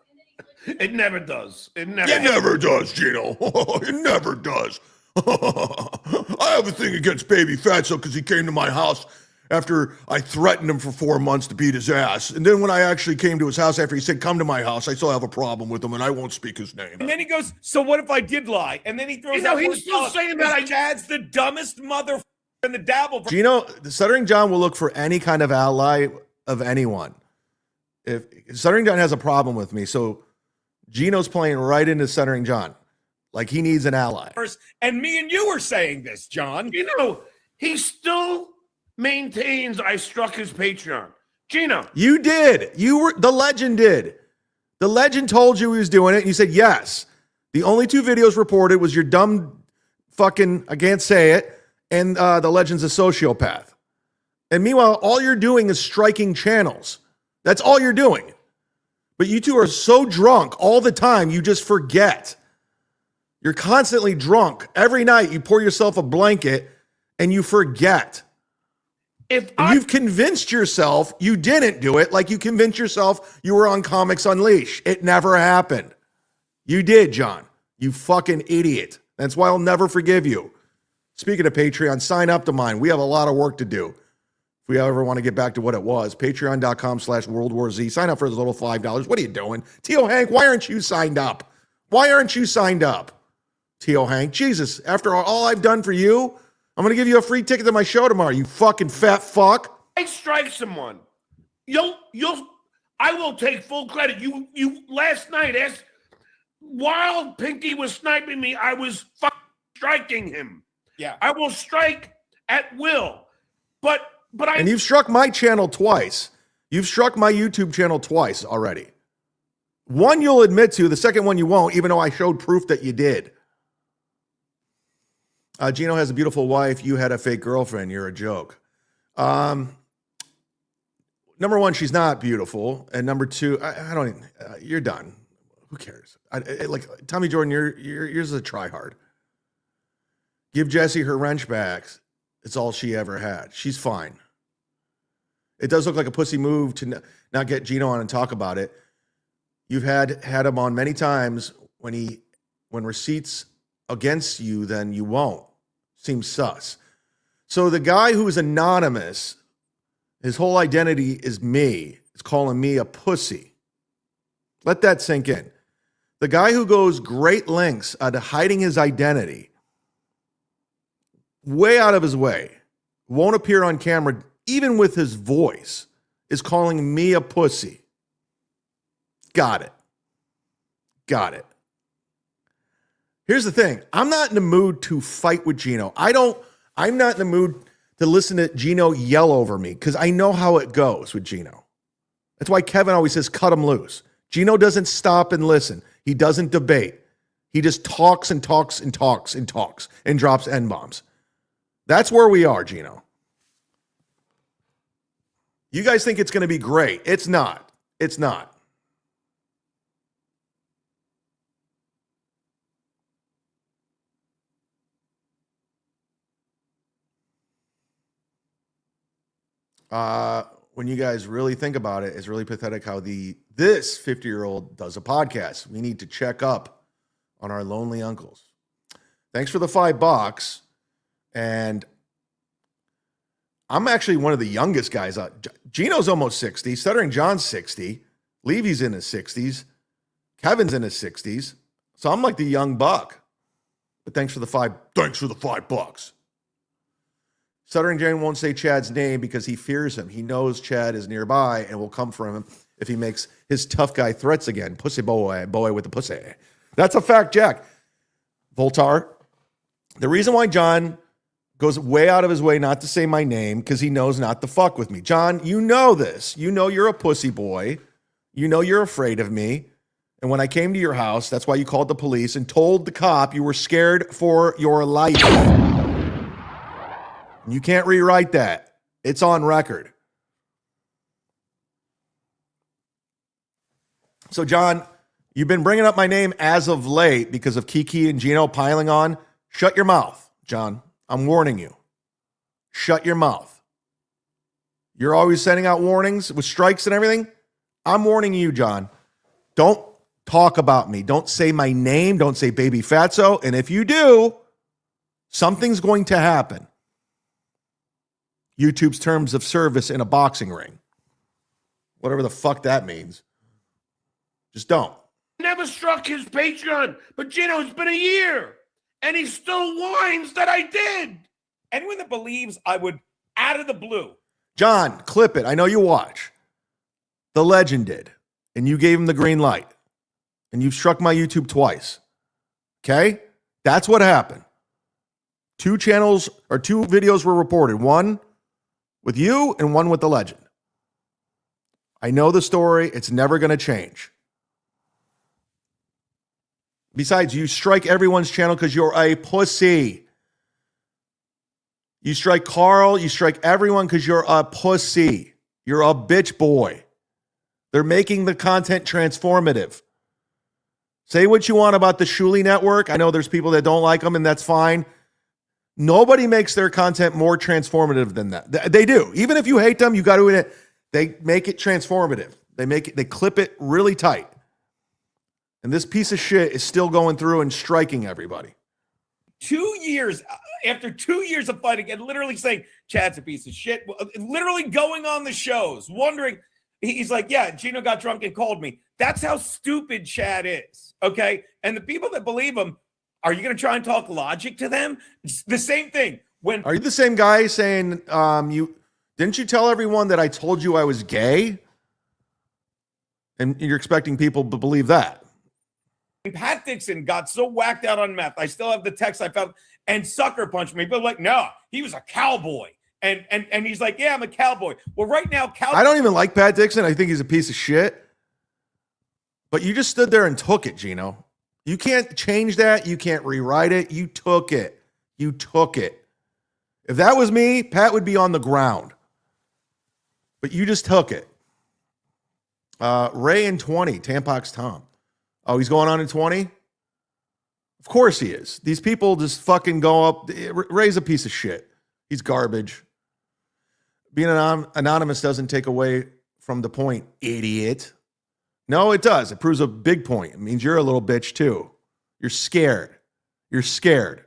It never does. It never does, Gino. It never does. I have a thing against Baby Fatso because he came to my house after I threatened him for 4 months to beat his ass. And then when I actually came to his house after he said, "Come to my house," I still have a problem with him and I won't speak his name. And then he goes, "So what if I did lie?" And then he throws out, he's still saying that Chad's the dumbest mother in the dabble. Gino, Stuttering John will look for any kind of ally of anyone. If Stuttering John has a problem with me, so Gino's playing right into Stuttering John. Like he needs an ally. And me and you were saying this, John. Gino, he still maintains I struck his Patreon. Gino. You did. The legend did. The legend told you he was doing it, and you said yes. The only 2 videos reported was your dumb fucking, I can't say it, and the legend's a sociopath. And meanwhile, all you're doing is striking channels. That's all you're doing. But you two are so drunk all the time, you just forget. You're constantly drunk. Every night you pour yourself a blanket and you forget. You've convinced yourself you didn't do it, like you convinced yourself you were on Comics Unleashed. It never happened. You did, John. You fucking idiot. That's why I'll never forgive you. Speaking of Patreon, sign up to mine. We have a lot of work to do. If we ever want to get back to what it was, patreon.com/World War Z. Sign up for the little $5. What are you doing? Tio Hank, why aren't you signed up? Why aren't you signed up? Tio Hank, Jesus, after all I've done for you, I'm going to give you a free ticket to my show tomorrow, you fucking fat fuck. I strike someone. I will take full credit. You last night, while Pinky was sniping me, I was striking him. Yeah. I will strike at will. And you've struck my channel twice. You've struck my YouTube channel twice already. One you'll admit to, the second one you won't, even though I showed proof that you did. Gino has a beautiful wife. You had a fake girlfriend. You're a joke. Number one, she's not beautiful. And number two, I don't even, you're done. Who cares? Like Tommy Jordan, yours is a try hard. Give Jessie her wrench back. It's all she ever had. She's fine. It does look like a pussy move to not get Gino on and talk about it. You've had him on many times when receipts against you, then you won't. Seems sus. So the guy who is anonymous, his whole identity is me, is calling me a pussy. Let that sink in. The guy who goes great lengths to hiding his identity, way out of his way, won't appear on camera, even with his voice, is calling me a pussy. Got it. Here's the thing. I'm not in the mood to fight with Gino. I'm not in the mood to listen to Gino yell over me because I know how it goes with Gino. That's why Kevin always says, cut him loose. Gino doesn't stop and listen. He doesn't debate. He just talks and talks and talks and talks and drops N-bombs. That's where we are, Gino. You guys think it's going to be great. It's not. It's not. When you guys really think about it, it's really pathetic how this 50-year-old does a podcast. We need to check up on our lonely uncles. Thanks for the $5. And I'm actually one of the youngest guys. Gino's almost 60. Stuttering John's 60. Levy's in his 60s. Kevin's in his 60s. So I'm like the young buck. But thanks for the $5. Stuttering Jane won't say Chad's name because he fears him. He knows Chad is nearby and will come for him if he makes his tough guy threats again. Pussy boy with the pussy. That's a fact, Jack. Voltar, the reason why John goes way out of his way not to say my name because he knows not to fuck with me. John, you know this. You know you're a pussy boy. You know you're afraid of me. And when I came to your house, that's why you called the police and told the cop you were scared for your life. You can't rewrite that. It's on record. So, John, you've been bringing up my name as of late because of Kiki and Gino piling on. Shut your mouth, John. I'm warning you. Shut your mouth. You're always sending out warnings with strikes and everything. I'm warning you, John. Don't talk about me. Don't say my name. Don't say Baby Fatso. And if you do, something's going to happen. YouTube's terms of service in a boxing ring. Whatever the fuck that means. Just don't. Never struck his Patreon, but Gino, it's been a year, and he still whines that I did. Anyone that believes I would, out of the blue. John, clip it. I know you watch. The legend did, and you gave him the green light, and you've struck my YouTube twice. Okay? That's what happened. 2 channels or 2 videos were reported. One with you and one with the legend. I know the story. It's never going to change. Besides, you strike everyone's channel because you're a pussy. You strike Carl. You strike everyone because you're a pussy. You're a bitch boy. They're making the content transformative. Say what you want about the Shuli Network. I know there's people that don't like them, and that's fine. Nobody makes their content more transformative than that. They do. Even if you hate them, you got to admit, they make it transformative. They clip it really tight. And this piece of shit is still going through and striking everybody. 2 years, after 2 years of fighting and literally saying, Chad's a piece of shit, literally going on the shows, wondering, he's like, yeah, Gino got drunk and called me. That's how stupid Chad is, okay? And the people that believe him, are you going to try and talk logic to them? It's the same thing. Are you the same guy saying, didn't you tell everyone that I told you I was gay? And you're expecting people to believe that. Pat Dixon got so whacked out on meth. I still have the text I found, and sucker punched me. But like, no, he was a cowboy. And he's like, yeah, I'm a cowboy. Well, right now, I don't even like Pat Dixon. I think he's a piece of shit. But you just stood there and took it, Gino. You can't change that. You can't rewrite it. You took it. You took it. If that was me, Pat would be on the ground. But you just took it. Ray in 20, Tampax Tom. Oh, he's going on in 20? Of course he is. These people just fucking go up. Ray's a piece of shit. He's garbage. Being anonymous doesn't take away from the point, idiot. No, it does. It proves a big point. It means you're a little bitch too. You're scared. You're scared.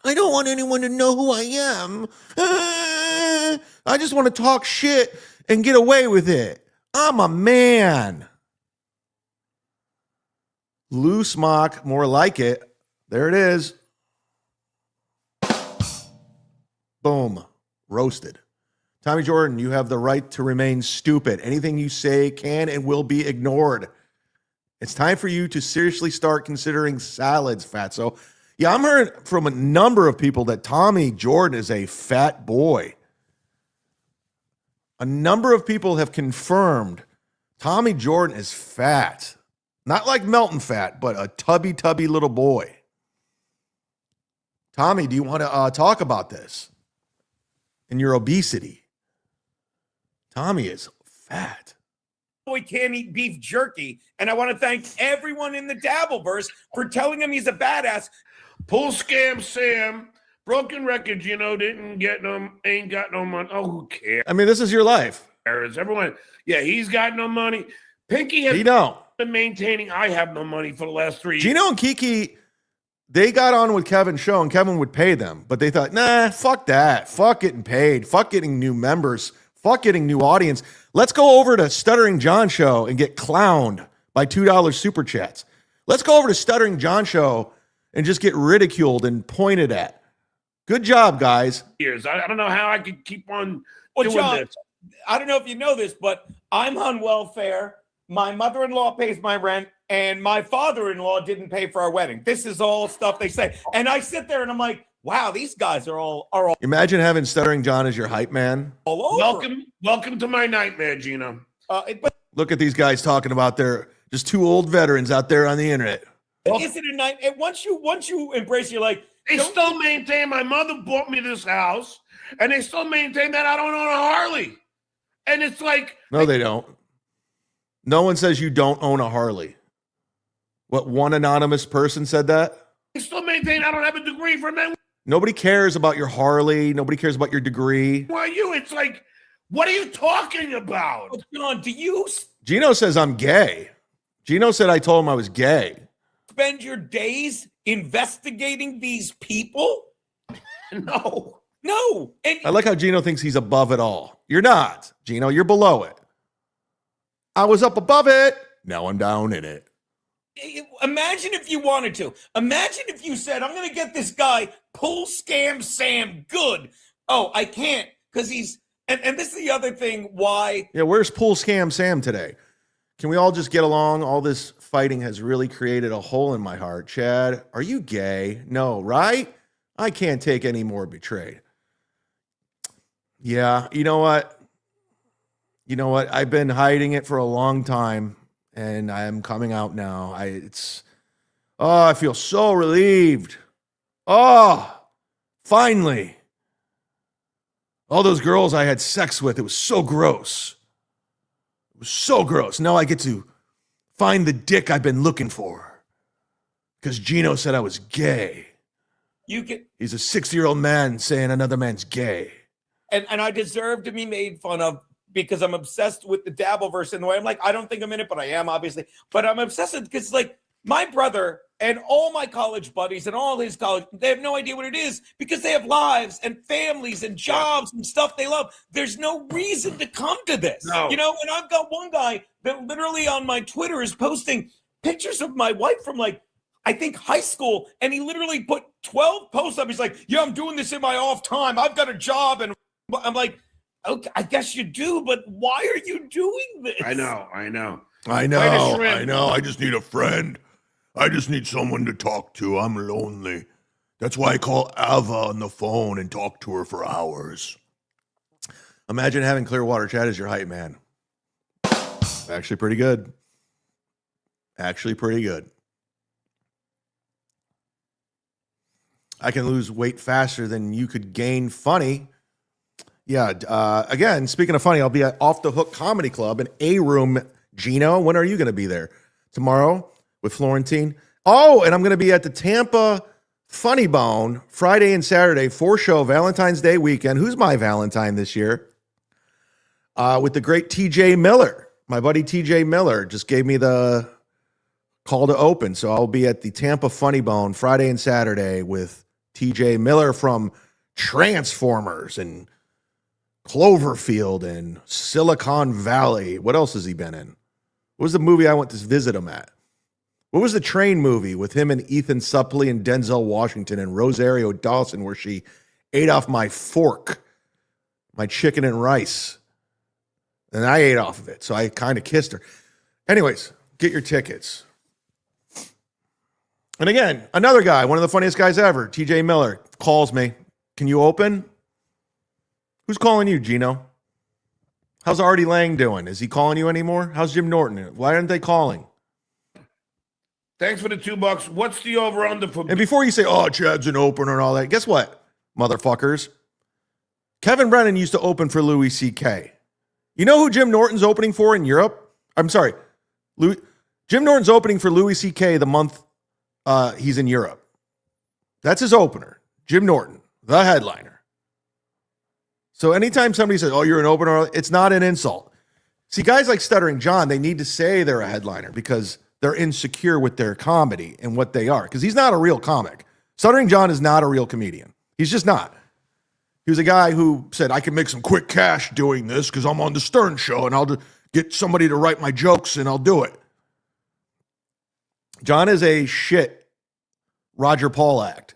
I don't want anyone to know who I am. I just want to talk shit and get away with it. I'm a man. Loose mock, more like it. There it is. Boom. Roasted. Tommy Jordan, you have the right to remain stupid. Anything you say can and will be ignored. It's time for you to seriously start considering salads, fatso. Yeah, I'm hearing from a number of people that Tommy Jordan is a fat boy. A number of people have confirmed Tommy Jordan is fat. Not like Melton fat, but a tubby little boy. Tommy, do you want to talk about this and your obesity? Tommy is fat. He can't eat beef jerky. And I want to thank everyone in the Dabbleverse for telling him he's a badass. Pull scam Sam. Broken records, didn't get no, ain't got no money. Oh, who cares? I mean, this is your life. Everyone, yeah, he's got no money. Pinky has been maintaining I have no money for the last 3 years. Gino and Kiki, they got on with Kevin's show and Kevin would pay them, but they thought, nah, fuck that. Fuck getting paid. Fuck getting new members. Fuck getting new audience. Let's go over to Stuttering John show and get clowned by $2 super chats. Let's go over to Stuttering John show and just get ridiculed and pointed at. Good job, guys. Years. I don't know how I could keep on doing John, this. I don't know if you know this, but I'm on welfare. My mother-in-law pays my rent, and my father-in-law didn't pay for our wedding. This is all stuff they say. And I sit there and I'm like, wow, these guys are all Imagine having Stuttering John as your hype man. all over. Welcome to my nightmare, Gino. Look at these guys talking about they're just two old veterans out there on the internet. Is it a night? And once you embrace, you're like, they still maintain my mother bought me this house, and they still maintain that I don't own a Harley. And it's like, no, they don't. No one says you don't own a Harley. What, one anonymous person said that? They still maintain I don't have a degree from them. Nobody cares about your Harley. Nobody cares about your degree. Why you? It's like, what are you talking about? John, do you Gino says I'm gay. Gino said I told him I was gay. spend your days investigating these people? No. And I like how Gino thinks he's above it all. You're not, Gino. You're below it. I was up above it. Now I'm down in it. imagine if you wanted to. Imagine if you said, I'm going to get this guy, Pull Scam Sam, good. Oh, I can't because he's, and this is the other thing why. Yeah, where's Pull Scam Sam today? Can we all just get along? All this fighting has really created a hole in my heart. Chad, are you gay? No, right? I can't take any more betrayed. Yeah, you know what? I've been hiding it for a long time, and I'm coming out now. I feel so relieved. Oh, finally. All those girls I had sex with, it was so gross. It was so gross. Now I get to find the dick I've been looking for. Because Gino said I was gay. He's a 60-year-old man saying another man's gay. And I deserve to be made fun of because I'm obsessed with the Dabbleverse in the way. I'm like, I don't think I'm in it, but I am, obviously. But I'm obsessed with because, like, my brother and all my college buddies and all his college, they have no idea what it is because they have lives and families and jobs and stuff they love. There's no reason to come to this. No. You know, and I've got one guy that literally on my Twitter is posting pictures of my wife from, like, I think high school, and he literally put 12 posts up. He's like, yeah, I'm doing this in my off time. I've got a job. And I'm like, okay, I guess you do, but why are you doing this? I know. I just need a friend. I just need someone to talk to. I'm lonely. That's why I call Ava on the phone and talk to her for hours. Imagine having Clearwater Chad as your hype man. Actually pretty good. I can lose weight faster than you could gain funny. Yeah, again, speaking of funny, I'll be at Off the Hook Comedy Club in A-Room. Gino, when are you going to be there? Tomorrow with Florentine? Oh, and I'm going to be at the Tampa Funny Bone Friday and Saturday, 4-show Valentine's Day weekend. Who's my Valentine this year? With the great TJ Miller. My buddy TJ Miller just gave me the call to open. So I'll be at the Tampa Funny Bone Friday and Saturday with TJ Miller from Transformers and Cloverfield and Silicon Valley. What else has he been in? What was the movie I went to visit him at? What was the train movie with him and Ethan Suplee and Denzel Washington and Rosario Dawson where she ate off my fork, my chicken and rice, and I ate off of it, so I kind of kissed her. Anyways, get your tickets. And again, another guy, one of the funniest guys ever, TJ Miller, calls me. Can you open? Who's calling you, Gino? How's Artie Lang doing? Is he calling you anymore? How's Jim Norton? Why aren't they calling? Thanks for the $2. What's the over-under for... And before you say, oh, Chad's an opener and all that, guess what, motherfuckers? Kevin Brennan used to open for Louis C.K. You know who Jim Norton's opening for in Europe? I'm sorry. Jim Norton's opening for Louis C.K. the month he's in Europe. That's his opener. Jim Norton, the headliner. So anytime somebody says, oh, you're an opener, it's not an insult. See, guys like Stuttering John, they need to say they're a headliner because they're insecure with their comedy and what they are. Because he's not a real comic. Stuttering John is not a real comedian. He's just not. He was a guy who said, I can make some quick cash doing this because I'm on the Stern Show and I'll get somebody to write my jokes and I'll do it. John is a shit Roger Paul act.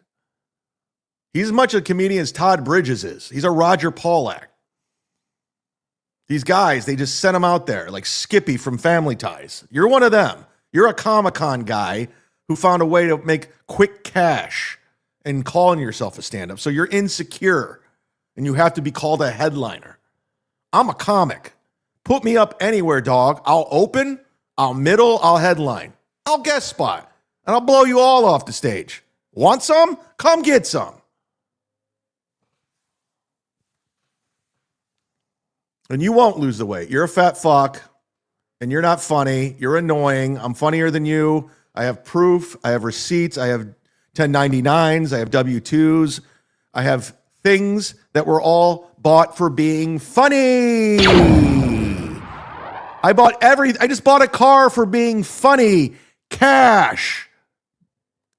He's as much a comedian as Todd Bridges is. He's a Roger Paul act. These guys, they just sent him out there like Skippy from Family Ties. You're one of them. You're a Comic-Con guy who found a way to make quick cash and calling yourself a stand-up. So you're insecure and you have to be called a headliner. I'm a comic. Put me up anywhere, dog. I'll open, I'll middle, I'll headline. I'll guest spot, and I'll blow you all off the stage. Want some? Come get some. And you won't lose the weight. You're a fat fuck, and you're not funny. You're annoying. I'm funnier than you. I have proof. I have receipts. I have 1099s. I have W-2s. I have things that were all bought for being funny. I just bought a car for being funny. Cash.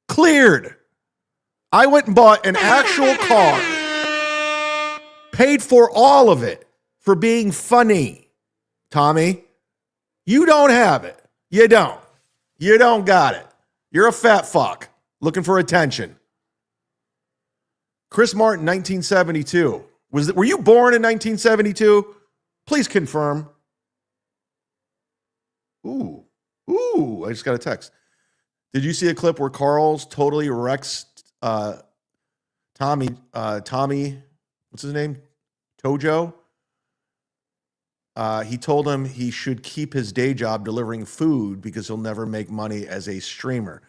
Cleared. I went and bought an actual car. Paid for all of it for being funny. Tommy, you don't have it. You don't. You don't got it. You're a fat fuck looking for attention. Chris Martin, 1972. Were you born in 1972? Please confirm. Ooh, I just got a text. Did you see a clip where Carl's totally wrecks Tommy, what's his name? Tojo? He told him he should keep his day job delivering food because he'll never make money as a streamer.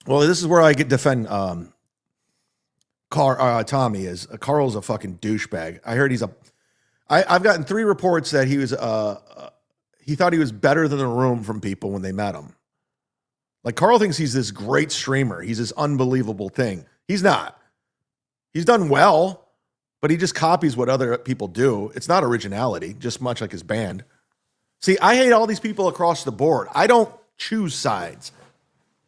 Well, this is where I get defend Tommy is. Carl's a fucking douchebag. I heard I've gotten 3 reports that he was he thought he was better than the room from people when they met him. Like Carl thinks he's this great streamer. He's this unbelievable thing. He's not. He's done well, but he just copies what other people do. It's not originality, just much like his band. See, I hate all these people across the board. I don't choose sides.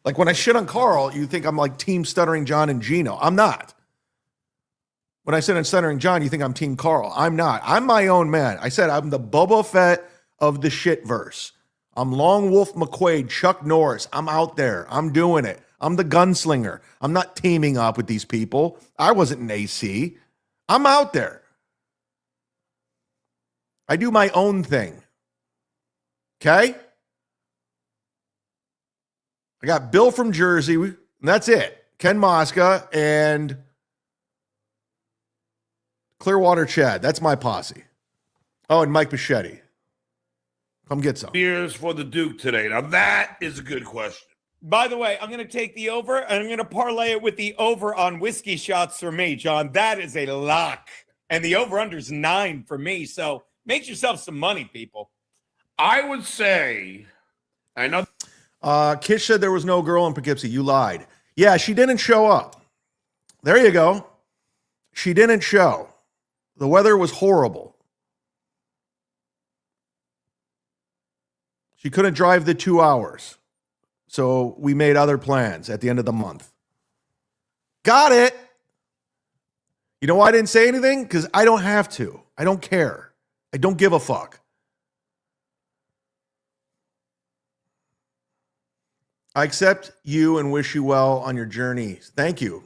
Like when I shit on Carl, you think I'm like Team Stuttering John and Gino. I'm not. When I said I'm Stuttering John, you think I'm Team Carl. I'm not. I'm my own man. I said I'm the Boba Fett of the shit verse. I'm Long Wolf McQuaid, Chuck Norris. I'm out there. I'm doing it. I'm the gunslinger. I'm not teaming up with these people. I wasn't an AC. I'm out there. I do my own thing. Okay? I got Bill from Jersey, and that's it. Ken Mosca and Clearwater Chad. That's my posse. Oh, and Mike Bichetti. Come get some. Beers for the Duke today. Now, that is a good question. By the way, I'm going to take the over, and I'm going to parlay it with the over on whiskey shots for me, John. That is a lock. And the over-under is 9 for me. So make yourself some money, people. I would say, I know. Kish said there was no girl in Poughkeepsie. You lied. Yeah, she didn't show up. There you go. She didn't show. The weather was horrible. She couldn't drive the 2 hours. So we made other plans at the end of the month. Got it. You know why I didn't say anything? Because I don't have to. I don't care. I don't give a fuck. I accept you and wish you well on your journey. Thank you.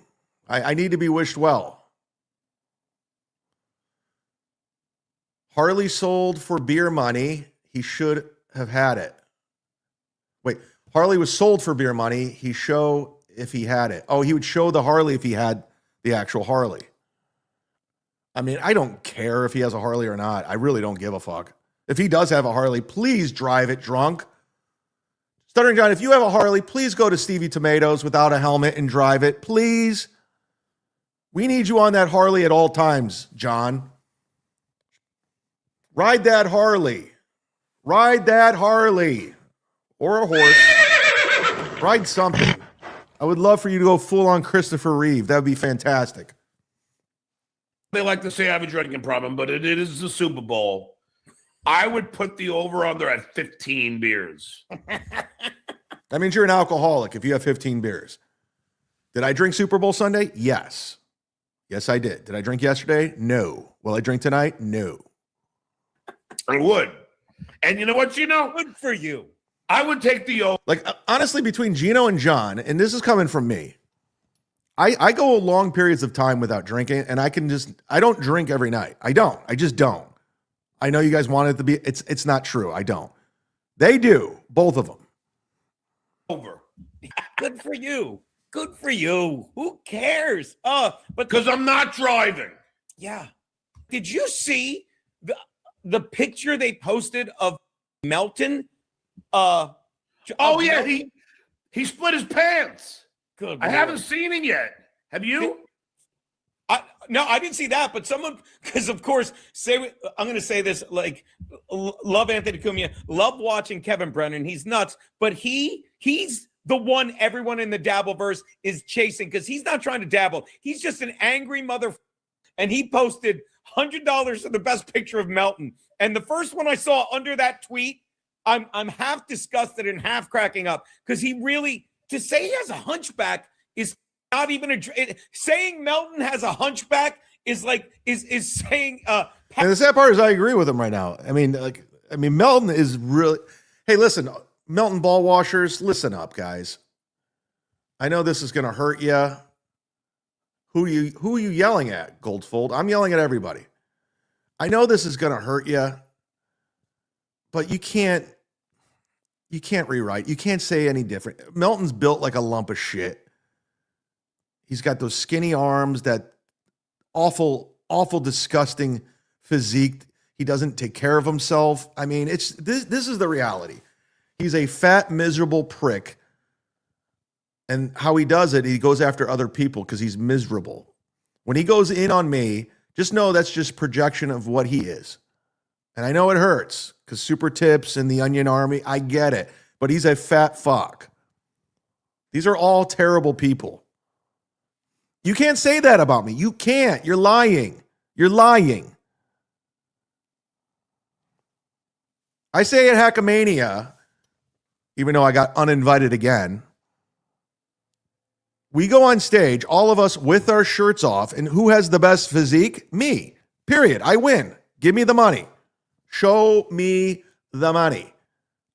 I need to be wished well. Harley sold for beer money. He should have had it. Wait, Harley was sold for beer money. He show if he had it. Oh, he would show the Harley if he had the actual Harley. I mean, I don't care if he has a Harley or not. I really don't give a fuck. If he does have a Harley, please drive it drunk. Stuttering John, if you have a Harley, please go to Stevie Tomatoes without a helmet and drive it. Please. We need you on that Harley at all times, John. Ride that Harley. Ride that Harley. Or a horse. Ride something. I would love for you to go full on Christopher Reeve. That would be fantastic. They like to say I have a drinking problem, but it is the Super Bowl. I would put the over-under at 15 beers. That means you're an alcoholic if you have 15 beers. Did I drink Super Bowl Sunday? Yes. Yes, I did. Did I drink yesterday? No. Will I drink tonight? No. I would. And you know what, Gino? Good for you. I would take the over. Like, honestly, between Gino and John, and this is coming from me, I go long periods of time without drinking, and I don't drink every night. I don't. I just don't. I know you guys want it to be. It's not true. I don't. They do. Both of them. Over. Good for you. Good for you. Who cares? But because I'm not driving. Yeah. Did you see the picture they posted of Melton? Oh yeah, he split his pants. Good. I haven't seen it yet. Have you? No, I didn't see that, but someone, because of course, I'm going to say this, like, love Anthony Cumia, love watching Kevin Brennan. He's nuts, but he's the one everyone in the Dabbleverse is chasing because he's not trying to dabble. He's just an angry mother, and he posted $100 for the best picture of Melton. And the first one I saw under that tweet, I'm half disgusted and half cracking up because he really, to say he has a hunchback is not even saying Melton has a hunchback is like is saying and the sad part is I agree with him right now. I mean Melton is really. Hey, listen, Melton ball washers, listen up, guys. I know this is going to hurt you. Who are you yelling at, Goldfold? I'm yelling at everybody. I know this is going to hurt you, but you can't rewrite. You can't say any different. Melton's built like a lump of shit. He's got those skinny arms, that awful, disgusting physique. He doesn't take care of himself. I mean, this is the reality. He's a fat, miserable prick. And how he does it, he goes after other people because he's miserable. When he goes in on me, just know that's just projection of what he is. And I know it hurts because Super Tips and the Onion Army, I get it. But he's a fat fuck. These are all terrible people. You can't say that about me. You can't. You're lying. You're lying. I say at Hackamania, even though I got uninvited again, we go on stage, all of us with our shirts off, and who has the best physique? Me. Period. I win. Give me the money. Show me the money.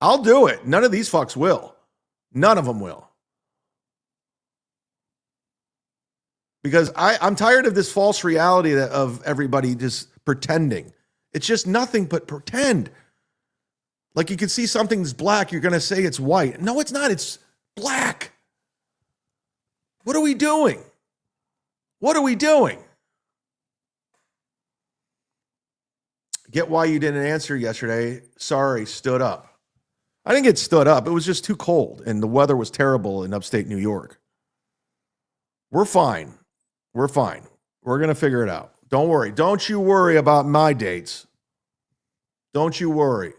I'll do it. None of these fucks will. None of them will. Because I'm tired of this false reality of everybody just pretending. It's just nothing but pretend. Like you can see something's black, you're going to say it's white. No, it's not. It's black. What are we doing? What are we doing? Get why you didn't answer yesterday. Sorry, stood up. I didn't get stood up. It was just too cold, and the weather was terrible in upstate New York. We're fine. We're fine. We're going to figure it out. Don't worry. Don't you worry about my dates. Don't you worry.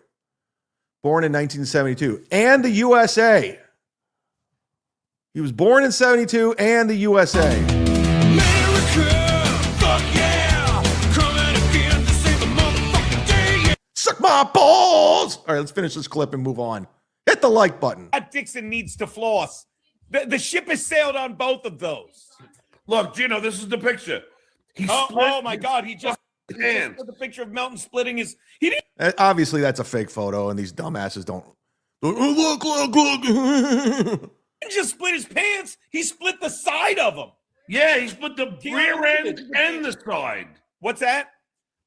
Born in 1972 and the USA. He was born in 72 and the USA. America, fuck yeah, coming again to save the motherfucking day. Suck my balls. All right, let's finish this clip and move on. Hit the like button. Dixon needs to floss. The ship has sailed on both of those. Look, Gino, this is the picture. Oh my God, he just put the picture of Melton splitting his. He didn't. Obviously, that's a fake photo, and these dumbasses don't. Look. He just split his pants. He split the side of them. Yeah, he split the rear end and the side. What's that?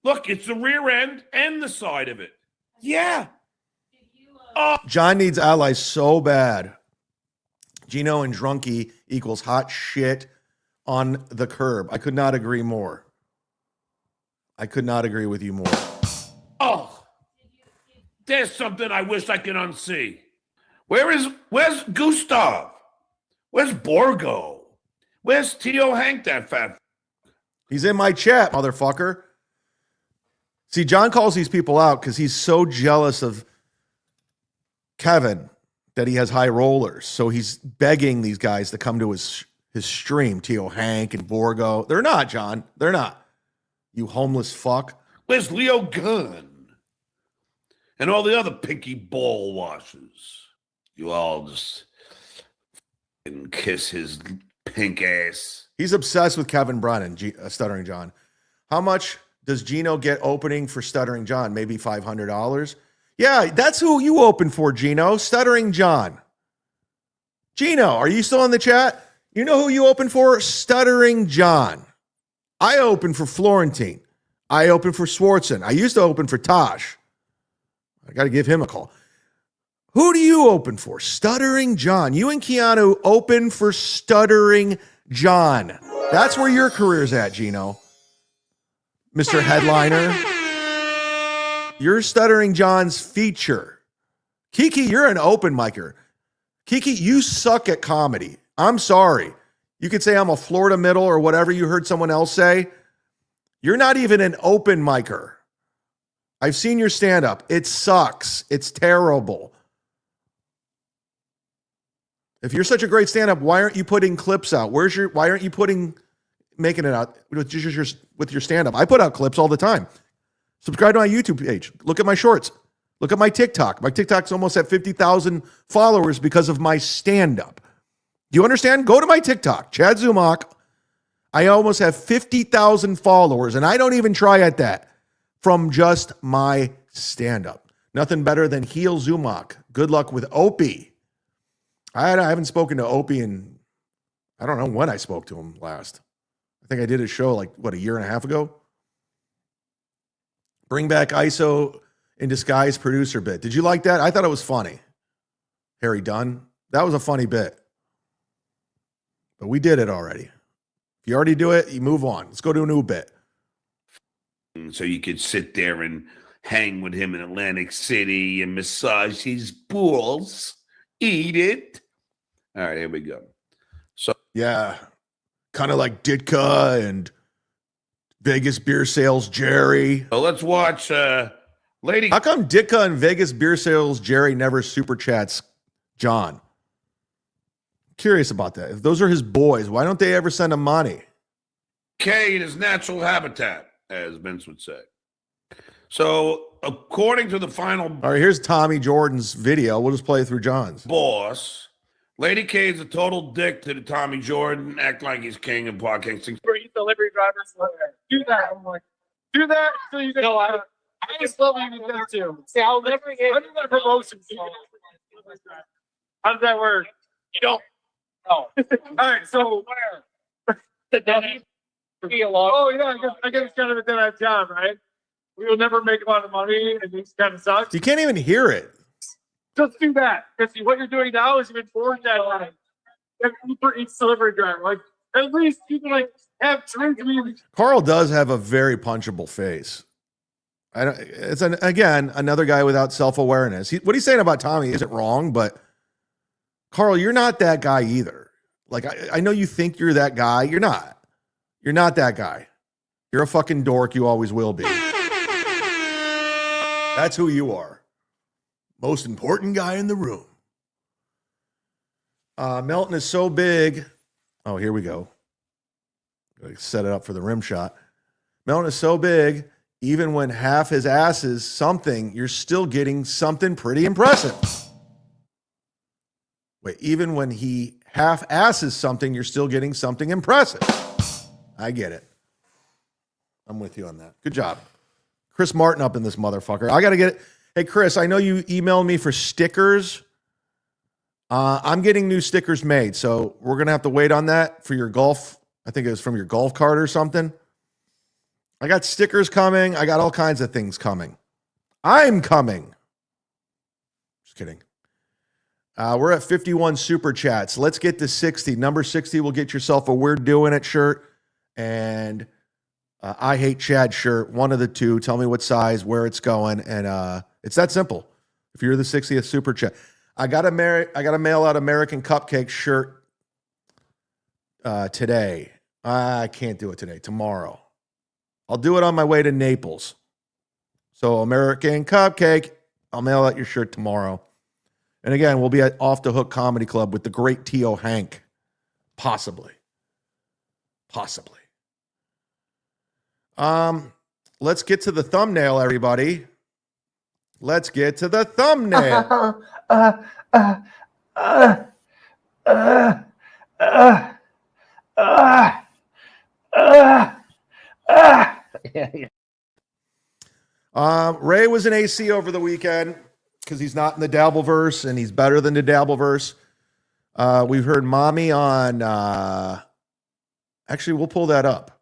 Look, it's the rear end and the side of it. Yeah. John needs allies so bad. Gino and Drunky equals hot shit on the curb. I could not agree more. I could not agree with you more. Oh, there's something I wish I could unsee. Where's Gustav? Where's Borgo? Where's Tio Hank, that fat? He's in my chat, motherfucker. See, John calls these people out because he's so jealous of Kevin that he has high rollers. So he's begging these guys to come to his stream, Tio Hank and Borgo. They're not, John. They're not. You homeless fuck. Where's Leo Gunn? And all the other pinky ball washers. You all just and kiss his pink ass. He's obsessed with Kevin Brennan, Stuttering John. How much does Gino get opening for Stuttering John? Maybe $500? Yeah, that's who you open for, Gino. Stuttering John. Gino, are you still in the chat? You know who you open for? Stuttering John. I open for Florentine. I open for Swartzen. I used to open for Tosh. I got to give him a call. Who do you open for? Stuttering John. You and Keanu open for Stuttering John. That's where your career's at, Gino. Mr. Headliner. You're Stuttering John's feature. Kiki, you're an open micer. Kiki, you suck at comedy. I'm sorry. You could say I'm a Florida middle or whatever you heard someone else say. You're not even an open micer. I've seen your stand-up. It sucks. It's terrible. If you're such a great stand-up, why aren't you putting clips out? Why aren't you making it out with your stand-up? I put out clips all the time. Subscribe to my YouTube page. Look at my shorts. Look at my TikTok. My TikTok's almost at 50,000 followers because of my stand-up. Do you understand? Go to my TikTok, chadzumock. I almost have 50,000 followers, and I don't even try at that from just my stand-up. Nothing better than heel Zumock. Good luck with Opie. I haven't spoken to Opie in, I don't know when I spoke to him last. I think I did a show like, a year and a half ago? Bring back ISO in disguise producer bit. Did you like that? I thought it was funny. Harry Dunn. That was a funny bit. But we did it already. If you already do it, you move on. Let's go to a new bit. So you could sit there and hang with him in Atlantic City and massage his balls. Eat it. All right, here we go. So yeah, kind of like Ditka and Vegas Beer Sales Jerry. So let's watch Lady. How come Ditka and Vegas Beer Sales Jerry never super chats John? Curious about that. If those are his boys, why don't they ever send him money? K in his natural habitat, as Vince would say. So, according to the final all right, here's Tommy Jordan's video. We'll just play it through John's. Boss, Lady K is a total dick to the Tommy Jordan, act like he's king of podcasting. Free delivery drivers, do that. I'm like, do that so you can. No, I just love you do that too. See, I'll never get. I do that promotion. How does that work? You don't. Oh. All right, so where? The Denny. Oh yeah, I guess it's kind of a dead job, right? We will never make a lot of money, and this kind of sucks. You can't even hear it. Just do that. Because what you're doing now is you've been forced that line. For each delivery driver, like at least you can like have drinks. Carl does have a very punchable face. It's again another guy without self-awareness. What he's saying about Tommy isn't wrong, but Carl, you're not that guy either. Like I know you think you're that guy. You're not. You're not that guy. You're a fucking dork. You always will be. That's who you are. Most important guy in the room. Melton is so big. Oh, here we go. Set it up for the rim shot. Melton is so big, even when half his ass is something, you're still getting something pretty impressive. Wait, even when he half asses something, you're still getting something impressive. I get it. I'm with you on that. Good job. Chris Martin up in this motherfucker. I got to get it. Hey, Chris, I know you emailed me for stickers. I'm getting new stickers made, so we're going to have to wait on that for your golf. I think it was from your golf cart or something. I got stickers coming. I got all kinds of things coming. I'm coming. Just kidding. We're at 51 super chats. Let's get to 60. Number 60 will get yourself a We're Doing It shirt and I Hate Chad shirt. One of the two. Tell me what size, where it's going, and it's that simple. If you're the 60th super chat. I gotta mail out American Cupcake shirt today. I can't do it today. Tomorrow. I'll do it on my way to Naples. So American Cupcake, I'll mail out your shirt tomorrow. And again, we'll be at Off the Hook Comedy Club with the great T.O. Hank. Possibly. Let's get to the thumbnail, everybody. Let's get to the thumbnail. Ray was in AC over the weekend because he's not in the Dabbleverse and he's better than the Dabbleverse. We've heard Mommy on, actually, we'll pull that up.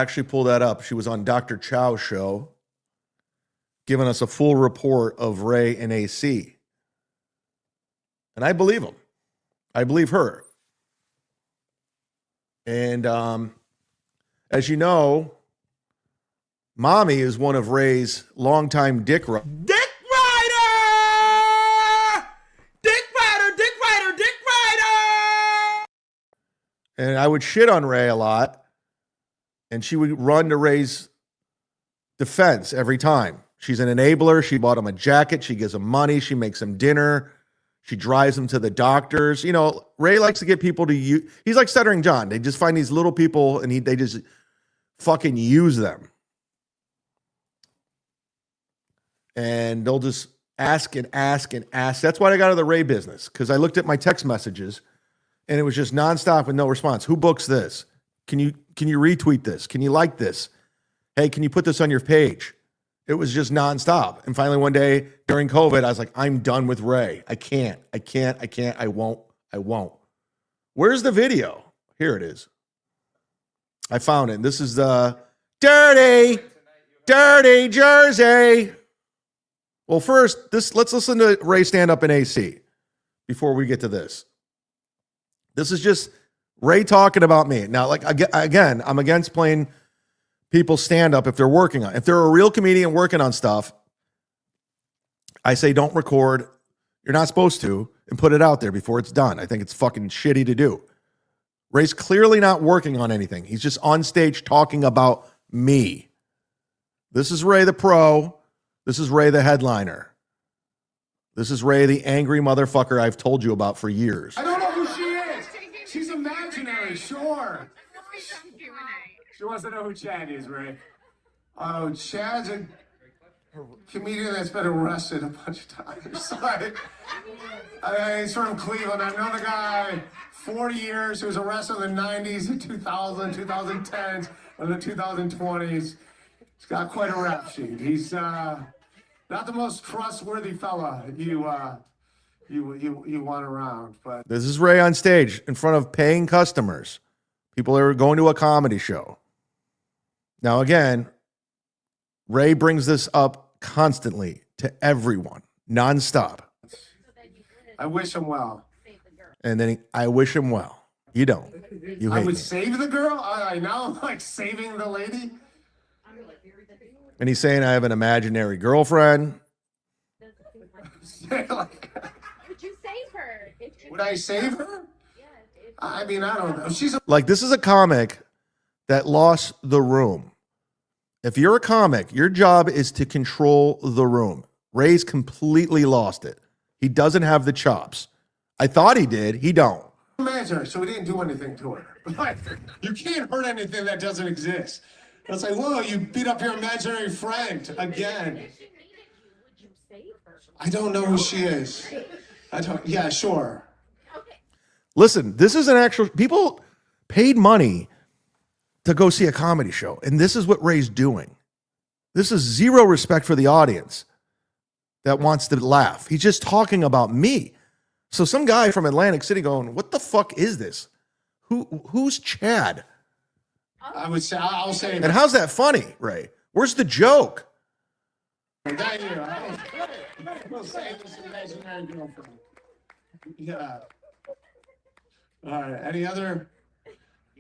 She was on Dr. Chow's show, giving us a full report of Ray and AC. And I believe him. I believe her. And as you know, Mommy is one of Ray's longtime dick rider. And I would shit on Ray a lot. And she would run to Ray's defense every time. She's an enabler. She bought him a jacket. She gives him money. She makes him dinner. She drives him to the doctors. You know, Ray likes to get people to use. He's like Stuttering John. They just find these little people and they just fucking use them. And they'll just ask and ask and ask. That's why I got out of the Ray business, because I looked at my text messages and it was just nonstop with no response. Who books this? Can you retweet this? Can you like this? Hey, can you put this on your page? It was just nonstop. And finally one day during COVID, I was like, I'm done with Ray. I can't. I won't. Where's the video? Here it is. I found it. This is the dirty Jersey. Well, first, let's listen to Ray stand up in AC before we get to this. This is just Ray talking about me. Now, like, again, I'm against playing people stand up if they're working on. If they're a real comedian working on stuff, I say don't record. You're not supposed to, and put it out there before it's done. I think it's fucking shitty to do. Ray's clearly not working on anything. He's just on stage talking about me. This is Ray the pro. This is Ray the headliner. This is Ray the angry motherfucker I've told you about for years. I don't know who she is. She's imaginary, sure. She wants to know who Chad is, Ray. Oh, Chad's a comedian that's been arrested a bunch of times. He's from Cleveland. I've known the guy 40 years. He was arrested in the 90s, the 2000s, 2010s, and the 2020s. He's got quite a rap sheet. He's not the most trustworthy fella you want around. But this is Ray on stage in front of paying customers. People are going to a comedy show. Now, again, Ray brings this up constantly to everyone, nonstop. I wish him well. And then I wish him well. You don't. You hate I would me. save the girl? I now I'm like saving the lady? And he's saying I have an imaginary girlfriend. Would you save her? Would I save her? I mean, I don't know. She's Like, this is a comic that lost the room. If you're a comic, your job is to control the room. Ray's completely lost it. He doesn't have the chops. I thought he did. He don't. imaginary, so we didn't do anything to her. Like, you can't hurt anything that doesn't exist. It's like, whoa, you beat up your imaginary friend again. I don't know who she is. Yeah, sure. Listen, this is an actual, people paid money to go see a comedy show, and this is what Ray's doing. This is zero respect for the audience that wants to laugh. He's just talking about me. So some guy from Atlantic City going, what the fuck is this? Who's Chad? I would say, I'll say. And how's that funny, Ray? Where's the joke? That year, I'll say this imaginary girlfriend. Yeah. All right. Any other?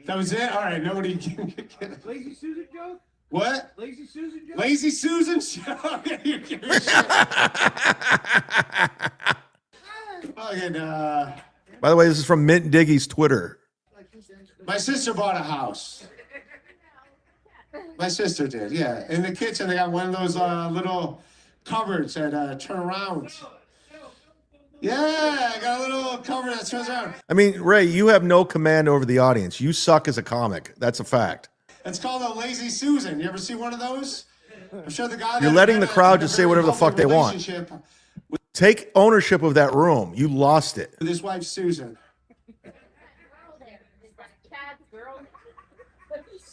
That was it? All right. Nobody can get Lazy Susan joke? What? Lazy Susan joke? Lazy Susan joke? You give me shit. Fucking, By the way, this is from Mint Diggy's Twitter. my sister bought a house. My sister did, yeah. In the kitchen, they got one of those little cupboards that turn around. Yeah, I got a little cupboard that turns around. I mean, Ray, you have no command over the audience. You suck as a comic. That's a fact. It's called a Lazy Susan. You ever see one of those? I'm sure the guy. You're letting the crowd just say whatever the fuck they want. Take ownership of that room. You lost it. With his wife, Susan. Chad's girl.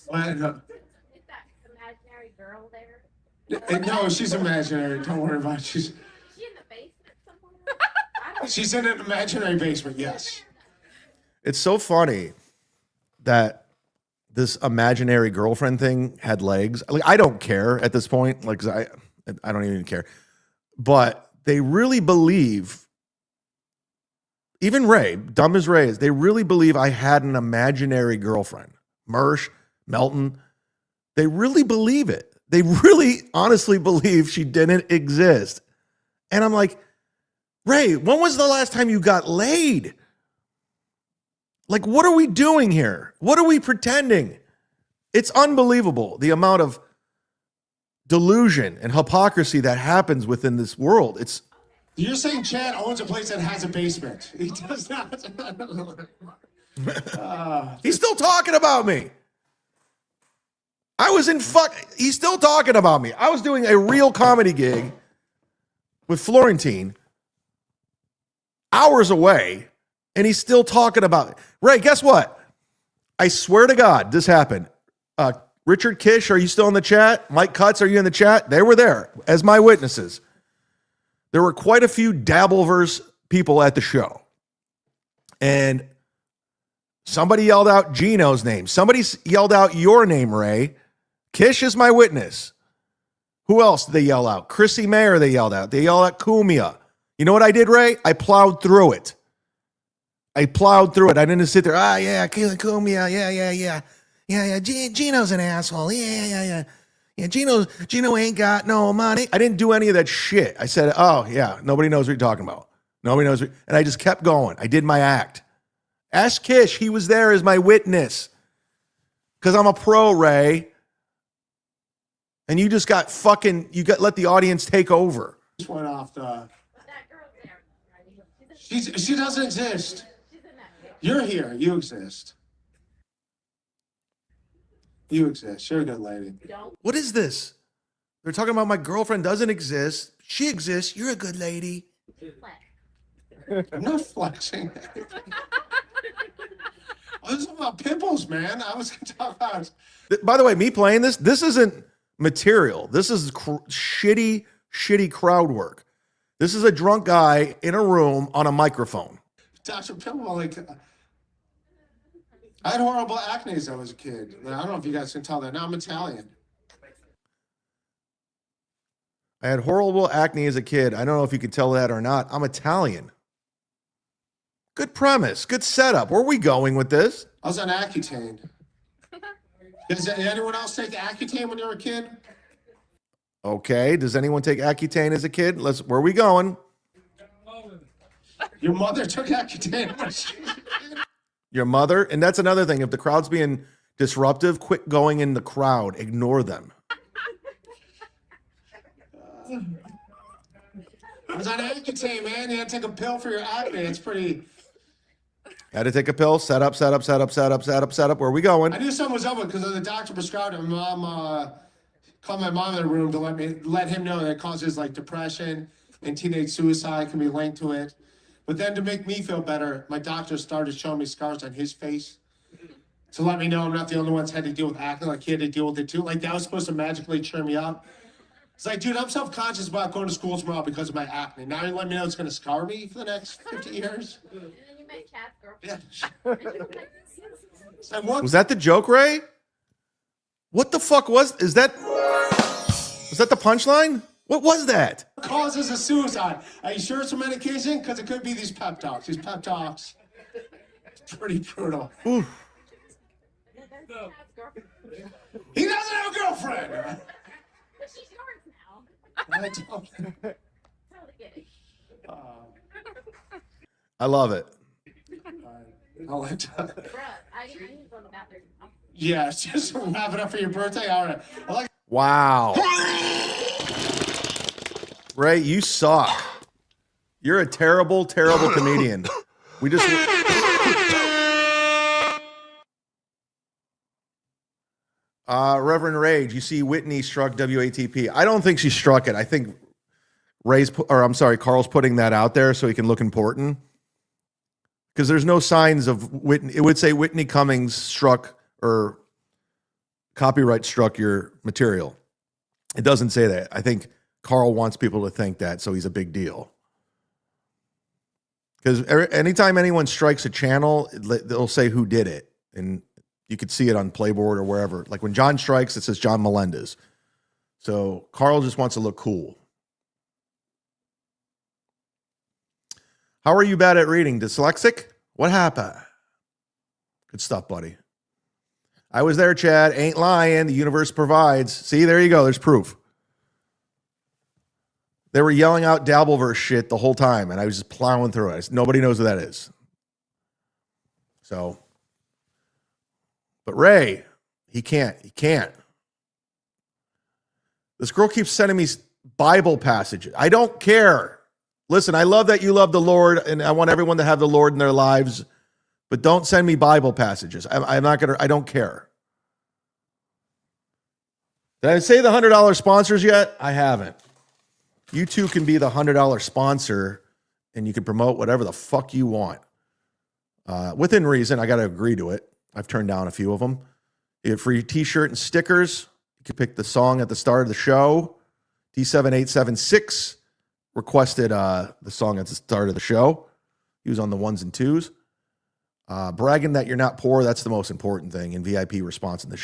What? Is that imaginary girl there? No, she's imaginary. Don't worry about it. She's Is she in the basement somewhere? she's in an imaginary basement. Yes. It's so funny that this imaginary girlfriend thing had legs. Like, I don't care at this point. Like, 'cause I don't even care. But they really believe, even Ray, dumb as Ray is, they really believe I had an imaginary girlfriend. Mersh, Melton, they really believe it. They really honestly believe she didn't exist. And I'm like, Ray, when was the last time you got laid? Like, what are we doing here? What are we pretending? It's unbelievable the amount of delusion and hypocrisy that happens within this world. It's You're saying Chad owns a place that has a basement. He does not. He's still talking about me. I was in he's still talking about me. I was doing a real comedy gig with Florentine hours away, and he's still talking about it. Ray, guess what? I swear to God, this happened. Richard Kish, are you still in the chat? Mike Cutts, are you in the chat? They were there as my witnesses. There were quite a few Dabbleverse people at the show. And somebody yelled out Gino's name. Somebody yelled out your name, Ray. Kish is my witness. Who else did they yell out? Chrissy Mayer, they yelled out. They yelled out Kumia. You know what I did, Ray? I plowed through it. I didn't sit there. Yeah, Kumia. Yeah. Gino's an asshole. Yeah. Yeah, Gino ain't got no money. I didn't do any of that shit. I said, oh, yeah, nobody knows what you're talking about. Nobody knows. And I just kept going. I did my act. Ask Kish. He was there as my witness. Because I'm a pro, Ray. And you just got let the audience take over. Just went off the. She doesn't exist. You're here. You exist. You exist. You're a good lady. What is this? They're talking about my girlfriend doesn't exist. She exists. You're a good lady. I'm not flexing. I was talking about pimples, man. I was going to talk about. By the way, me playing this isn't material. This is shitty crowd work. This is a drunk guy in a room on a microphone. Dr. Pimple, like, I had horrible acne as I was a kid. I don't know if you guys can tell that. Now I'm Italian. I had horrible acne as a kid. I don't know if you can tell that or not. I'm Italian. Good premise. Good setup. Where are we going with this? I was on Accutane. Does anyone else take Accutane when you were a kid? Okay. Does anyone take Accutane as a kid? Where are we going? Your mother took Accutane. Your mother? And that's another thing. If the crowd's being disruptive, quit going in the crowd. Ignore them. I was on Accutane, man. You had to take a pill for your acne. It's pretty. Had to take a pill. Set up. Where are we going? I knew something was up because the doctor prescribed it. My mom called my mom in the room to let him know that it causes like depression and teenage suicide can be linked to it. But then to make me feel better, my doctor started showing me scars on his face to let me know I'm not the only one that's had to deal with acne. Like he had to deal with it too. Like that was supposed to magically cheer me up. It's like, dude, I'm self-conscious about going to school tomorrow because of my acne. Now you let me know it's going to scar me for the next 50 years. And then you met Chad's girlfriend. Yeah. Was that the joke, Ray? What the fuck was that the punchline? What was that? Causes a suicide. Are you sure it's a medication? Because it could be these pep talks. These pep talks. It's pretty brutal. Ooh. He doesn't have a girlfriend. But she's yours now. I don't. Totally kidding. I love it. I'll let Bruh, I need to go to the bathroom. yeah, just wrap it up for your birthday. All right. I like. Wow. Ray, you suck. You're a terrible, terrible comedian. We just. Reverend Rage, you see Whitney struck WATP. I don't think she struck it. I think Carl's putting that out there so he can look important. Because there's no signs of Whitney. It would say Whitney Cummings struck or copyright struck your material. It doesn't say that. I think Carl wants people to think that, so he's a big deal. Because anytime anyone strikes a channel, they'll say who did it. And you could see it on Playboard or wherever. Like when John strikes, it says John Melendez. So Carl just wants to look cool. How are you bad at reading? Dyslexic? What happened? Good stuff, buddy. I was there, Chad. Ain't lying. The universe provides. See, there you go. There's proof. They were yelling out Dabbleverse shit the whole time, and I was just plowing through it. Nobody knows who that is. So, but Ray, he can't. He can't. This girl keeps sending me Bible passages. I don't care. Listen, I love that you love the Lord, and I want everyone to have the Lord in their lives, but don't send me Bible passages. I'm not going to, I don't care. Did I say the $100 sponsors yet? I haven't. You two can be the $100 sponsor, and you can promote whatever the fuck you want. Within reason, I got to agree to it. I've turned down a few of them. You get free t-shirt and stickers. You can pick the song at the start of the show. D7876 requested the song at the start of the show. He was on the ones and twos. Bragging that you're not poor, that's the most important thing in VIP response in the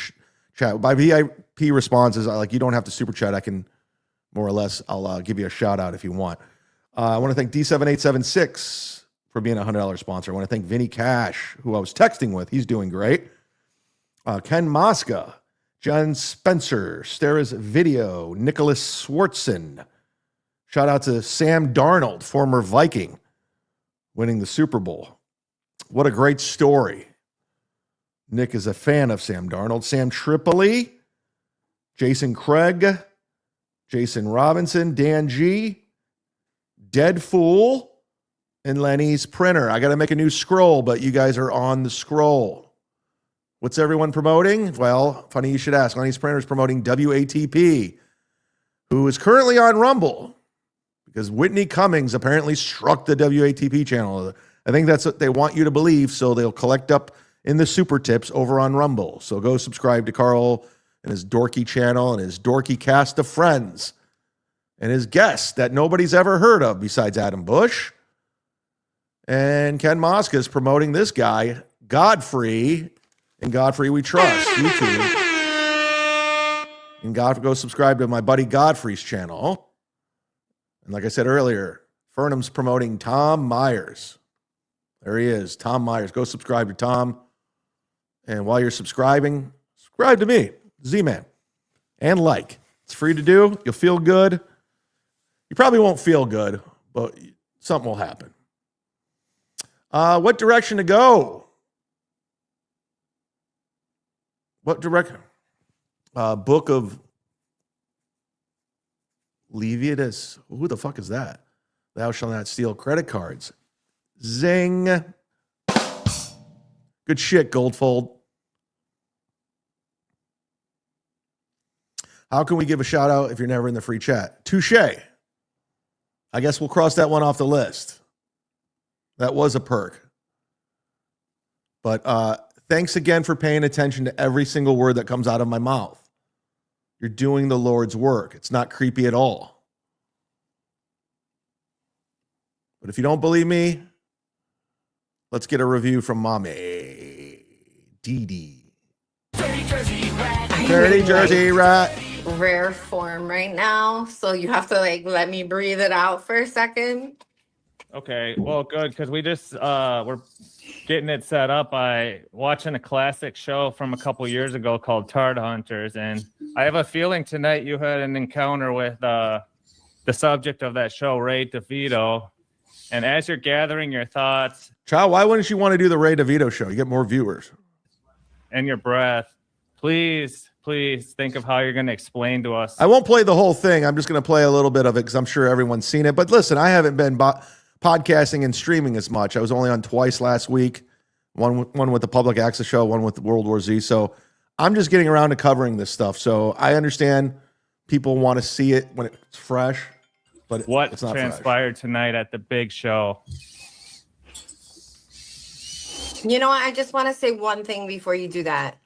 chat. By VIP responses, like you don't have to super chat. I can more or less, I'll give you a shout out if you want. I want to thank D7876 for being a $100 sponsor. I want to thank Vinny Cash, who I was texting with. He's doing great. Ken Mosca, John Spencer, Stera's Video, Nicholas Swartzen. Shout out to Sam Darnold, former Viking, winning the Super Bowl. What a great story. Nick is a fan of Sam Darnold. Sam Tripoli, Jason Craig, Jason Robinson, Dan G, Dead Fool, and Lenny's Printer. I got to make a new scroll, but you guys are on the scroll. What's everyone promoting? Well, funny you should ask. Lenny's Printer is promoting WATP, who is currently on Rumble because Whitney Cummings apparently struck the WATP channel. I think that's what they want you to believe, so they'll collect up in the super tips over on Rumble. So go subscribe to Carl and his dorky channel and his dorky cast of friends and his guests that nobody's ever heard of besides Adam Bush. And Ken Mosca is promoting this guy, Godfrey, and Godfrey We Trust, YouTube. And go subscribe to my buddy Godfrey's channel. And like I said earlier, Fernham's promoting Tom Myers. There he is, Tom Myers. Go subscribe to Tom. And while you're subscribing, subscribe to me, Z-Man. And like. It's free to do. You'll feel good. You probably won't feel good, but something will happen. What direction to go? What direction? Book of Leviticus. Who the fuck is that? Thou shalt not steal credit cards. Zing. Good shit, Goldfold. How can we give a shout out if you're never in the free chat? Touche. I guess we'll cross that one off the list. That was a perk. But thanks again for paying attention to every single word that comes out of my mouth. You're doing the Lord's work. It's not creepy at all. But if you don't believe me, let's get a review from Mommy Dee Dee. Dirty Jersey Rat. Rare form right now, so you have to like let me breathe it out for a second. Okay, well, good, because we just we're getting it set up by watching a classic show from a couple years ago called TARD Hunters, and I have a feeling tonight you had an encounter with the subject of that show, Ray Devito, And as you're gathering your thoughts, Child, why wouldn't you want to do the Ray DeVito show? You get more viewers. and your breath, please think of how you're going to explain to us. I won't play the whole thing. I'm just going to play a little bit of it because I'm sure everyone's seen it. But listen, I haven't been podcasting and streaming as much. I was only on twice last week. One with the Public Access Show, one with World War Z. So I'm just getting around to covering this stuff. So I understand people want to see it when it's fresh, but it's not transpired fresh. tonight at the big show? You know what? I just want to say one thing before you do that.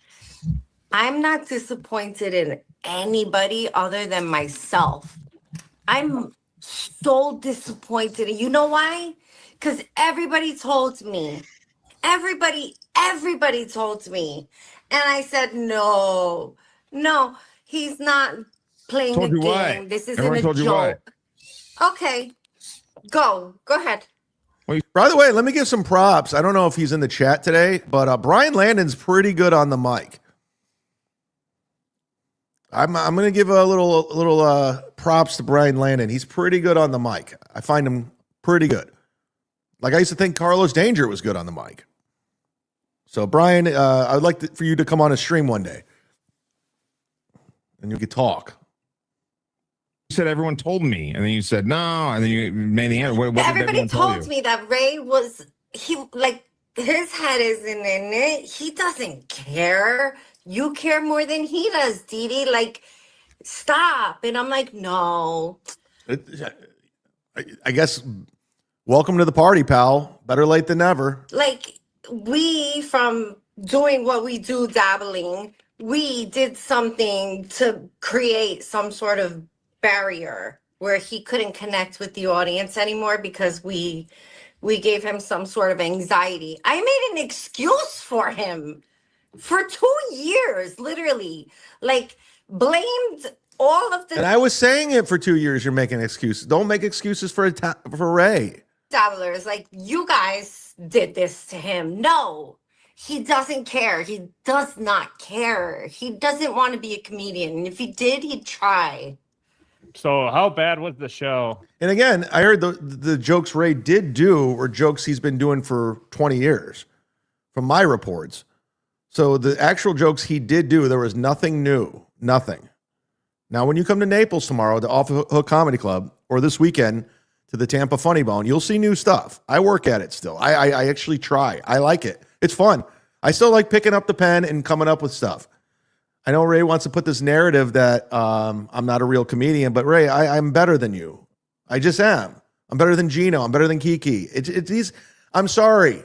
I'm not disappointed in anybody other than myself. I'm so disappointed. And you know why? Because everybody told me. Everybody told me. And I said, no, he's not playing Told a you game. why? This isn't Everyone a told you why. joke. Okay. Go ahead. By the way, let me give some props. I don't know if he's in the chat today, but Brian Landon's pretty good on the mic. I'm going to give a little props to Brian Landon. He's pretty good on the mic. I find him pretty good. Like I used to think Carlos Danger was good on the mic. So Brian, I'd like for you to come on a stream one day, and you could talk. You said everyone told me, and then you said no, and then you made the answer. What did Everybody everyone tell told you? me that Ray was, his head isn't in it. He doesn't care. You care more than he does, Dee Dee. Like, stop. And I'm like, no. I guess, welcome to the party, pal. Better late than never. Like, we, from doing what we do, dabbling, we did something to create some sort of barrier where he couldn't connect with the audience anymore because we gave him some sort of anxiety. I made an excuse for him for 2 years, literally. Like, blamed all of the And I was saying it for 2 years. You're making excuses. Don't make excuses for Ray. dabblers. Like, you guys did this to him. No, he doesn't care. He does not care. He doesn't want to be a comedian. And if he did, he'd try. So how bad was the show? And again, I heard the jokes Ray did do were jokes he's been doing for 20 years from my reports. So the actual jokes he did do, there was nothing new, nothing. Now, when you come to Naples tomorrow, to Off Hook Comedy Club, or this weekend to the Tampa Funny Bone, you'll see new stuff. I work at it still. I actually try. I like it. It's fun. I still like picking up the pen and coming up with stuff. I know Ray wants to put this narrative that I'm not a real comedian, but Ray, I'm better than you. I just am. I'm better than Gino. I'm better than Kiki. I'm sorry.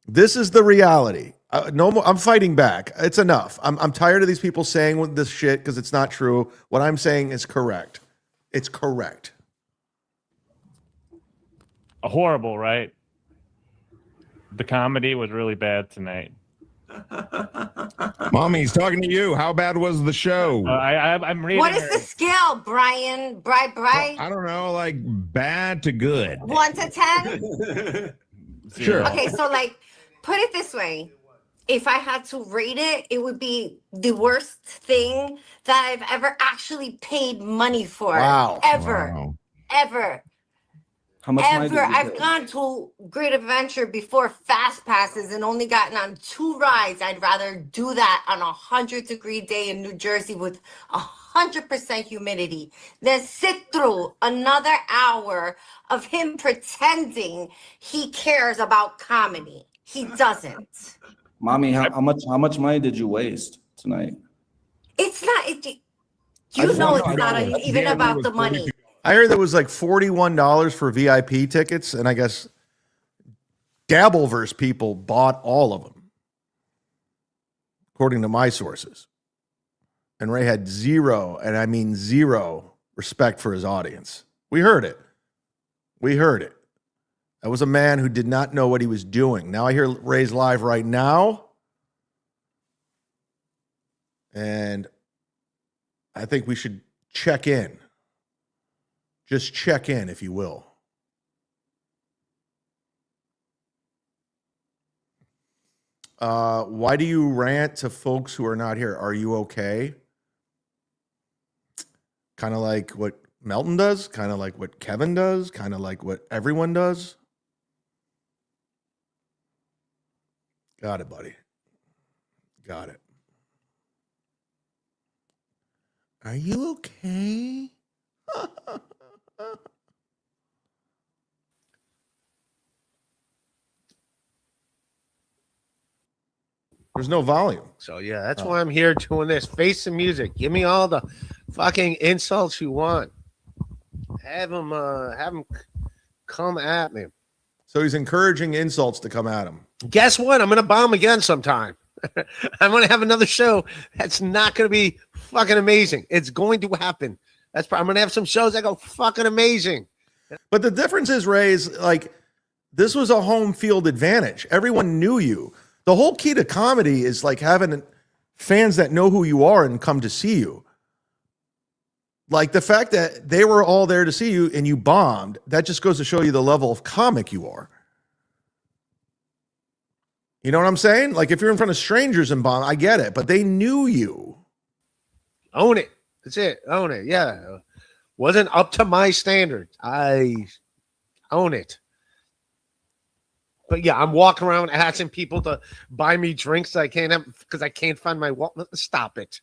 This is the reality. No more. I'm fighting back. It's enough. I'm tired of these people saying this shit because it's not true. What I'm saying is correct. It's correct. Horrible, right? The comedy was really bad tonight. Mommy, he's talking to you. How bad was the show? I'm reading. What is the scale, Brian? Bri? I don't know, like bad to good. 1 to 10? Sure. Okay, so like, put it this way. If I had to rate it, it would be the worst thing that I've ever actually paid money for. Wow. Ever. Wow. Ever. How much money did Ever. you I've pay? gone to Great Adventure before Fast Passes and only gotten on 2 rides. I'd rather do that on a 100-degree day in New Jersey with 100% humidity than sit through another hour of him pretending he cares about comedy. He doesn't. Mommy, how much money did you waste tonight? It's not. I You just know wanna it's know. not even Yeah, about it was the money. I heard there was like $41 for VIP tickets, and I guess Dabbleverse people bought all of them, according to my sources. And Ray had zero, and I mean zero, respect for his audience. We heard it. We heard it. That was a man who did not know what he was doing. Now I hear Ray's live right now, and I think we should check in. Just check in, if you will. Why do you rant to folks who are not here? Are you okay? Kind of like what Melton does, kind of like what Kevin does, kind of like what everyone does. Got it, buddy. Got it. Are you okay? There's no volume. So yeah, that's why I'm here doing this. Face the music. Give me all the fucking insults you want. Have them come at me. So he's encouraging insults to come at him. Guess what? I'm gonna bomb again sometime. I'm gonna have another show that's not gonna be fucking amazing. It's going to happen. I'm gonna have some shows that go fucking amazing. But the difference is, Ray, is like this was a home field advantage. Everyone knew you. The whole key to comedy is like having fans that know who you are and come to see you. Like the fact that they were all there to see you and you bombed, that just goes to show you the level of comic you are. You know what I'm saying? Like if you're in front of strangers and bomb, I get it, but they knew you. Own it. That's it. Own it. Yeah. Wasn't up to my standards. I own it. But yeah, I'm walking around asking people to buy me drinks that I can't have because I can't find my wallet. Stop it.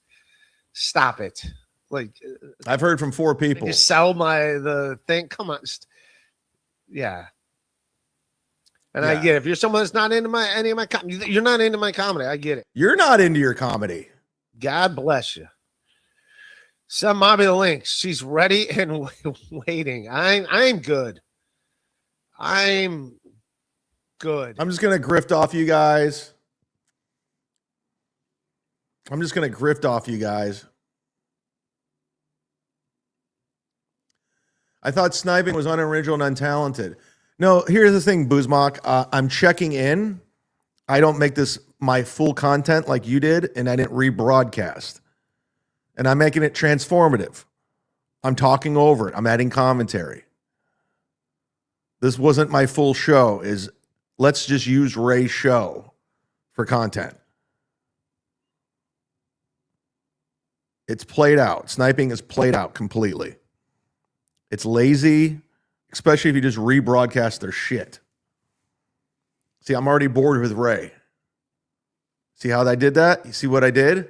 Stop it. Like I've heard from 4 people. You sell the thing. Come on. Yeah. And I get it. If you're someone that's not into any of my comedy, you're not into my comedy. I get it. You're not into your comedy. God bless you. Send Mommy the link. She's ready and waiting. I'm good. I'm good. I'm just gonna grift off you guys. I thought sniping was unoriginal and untalented. No, here's the thing, Boozmock. I'm checking in. I don't make this my full content like you did, and I didn't rebroadcast. And I'm making it transformative. I'm talking over it. I'm adding commentary. This wasn't my full show. Let's just use Ray's show for content. It's played out. Sniping is played out completely. It's lazy, especially if you just rebroadcast their shit. See, I'm already bored with Ray. See how I did that? You see what I did?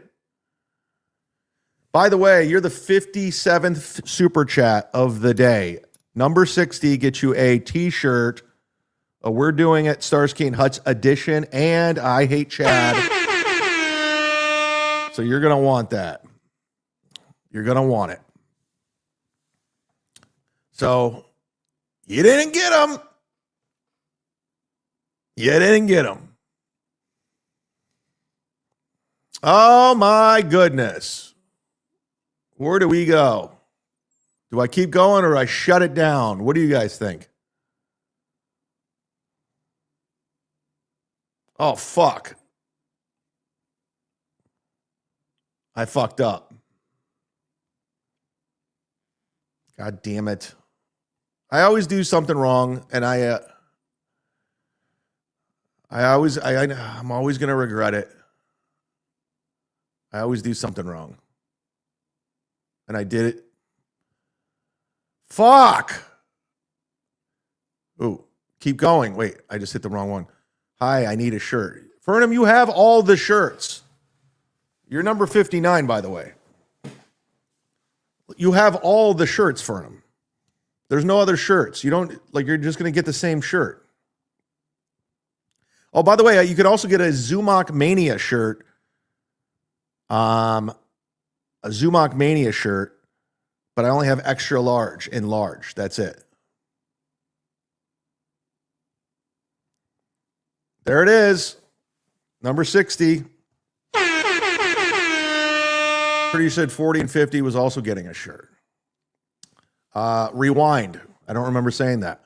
By the way, you're the 57th super chat of the day. Number 60 gets you a t-shirt. We're doing it Starsky and Hutch edition and I Hate Chad. So you're going to want that. You're going to want it. So you didn't get them. You didn't get them. Oh my goodness. Where do we go? Do I keep going or I shut it down? What do you guys think? Oh, fuck. I fucked up. God damn it. I always do something wrong, and I'm always going to regret it. I always do something wrong. And I did it. Fuck. Ooh, keep going. Wait, I just hit the wrong one. Hi, I need a shirt. Fernham, you have all the shirts. You're number 59, by the way. You have all the shirts, Fernham. There's no other shirts. You don't, like, you're just going to get the same shirt. Oh, by the way, you could also get a Zumock Mania shirt. A Zumock Mania shirt, but I only have extra large and large. That's it. There it is. Number 60. Pretty said 40 and 50 was also getting a shirt. Rewind. I don't remember saying that.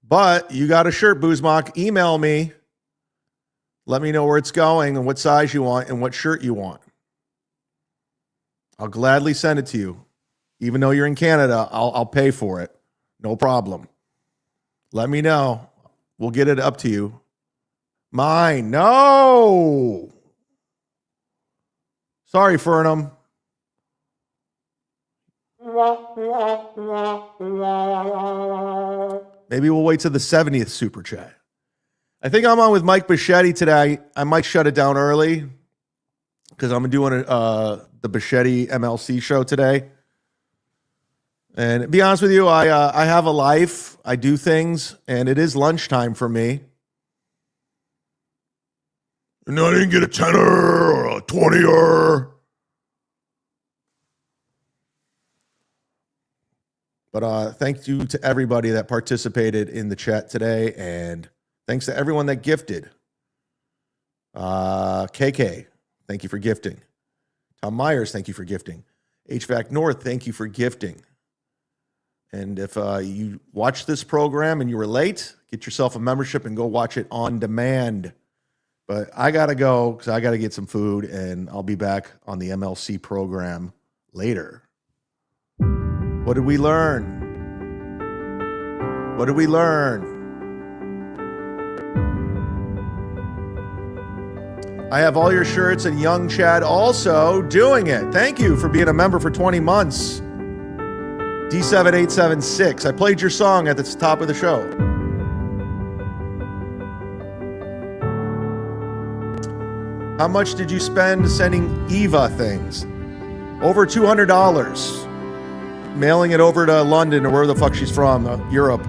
But you got a shirt, Boozmock. Email me. Let me know where it's going and what size you want and what shirt you want. I'll gladly send it to you. Even though you're in Canada, I'll pay for it. No problem. Let me know. We'll get it up to you. Mine. No. Sorry, Fernham. Maybe we'll wait to the 70th super chat. I think I'm on with Mike Bichetti today. I might shut it down early because I'm doing the Bichetti MLC show today. And to be honest with you, I have a life. I do things, and it is lunchtime for me. And I didn't get a 10er or a 20er. But thank you to everybody that participated in the chat today, and thanks to everyone that gifted. KK, thank you for gifting. Tom Myers, thank you for gifting. HVAC North, thank you for gifting. And if you watch this program and you were late, get yourself a membership and go watch it on demand. But I got to go because I got to get some food, and I'll be back on the MLC program later. What did we learn? What did we learn? I have all your shirts and Young Chad also doing it. Thank you for being a member for 20 months. D7876. I played your song at the top of the show. How much did you spend sending Eva things? Over $200. Mailing it over to London or where the fuck she's from, Europe.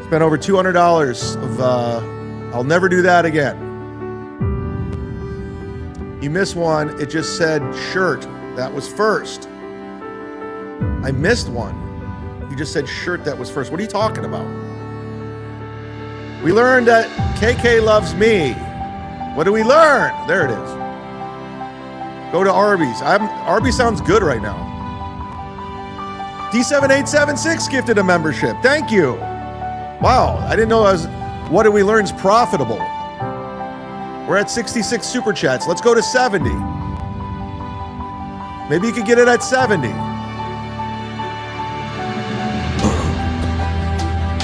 Spent over $200 of, I'll never do that again. You missed one. It just said shirt. That was first. I missed one. You just said shirt. That was first. What are you talking about? We learned that KK loves me. What do we learn? There it is. Go to Arby's. Arby's sounds good right now. D7876 gifted a membership. Thank you. Wow, I didn't know What Did We Learn's profitable. We're at 66 super chats. Let's go to 70. Maybe you could get it at 70.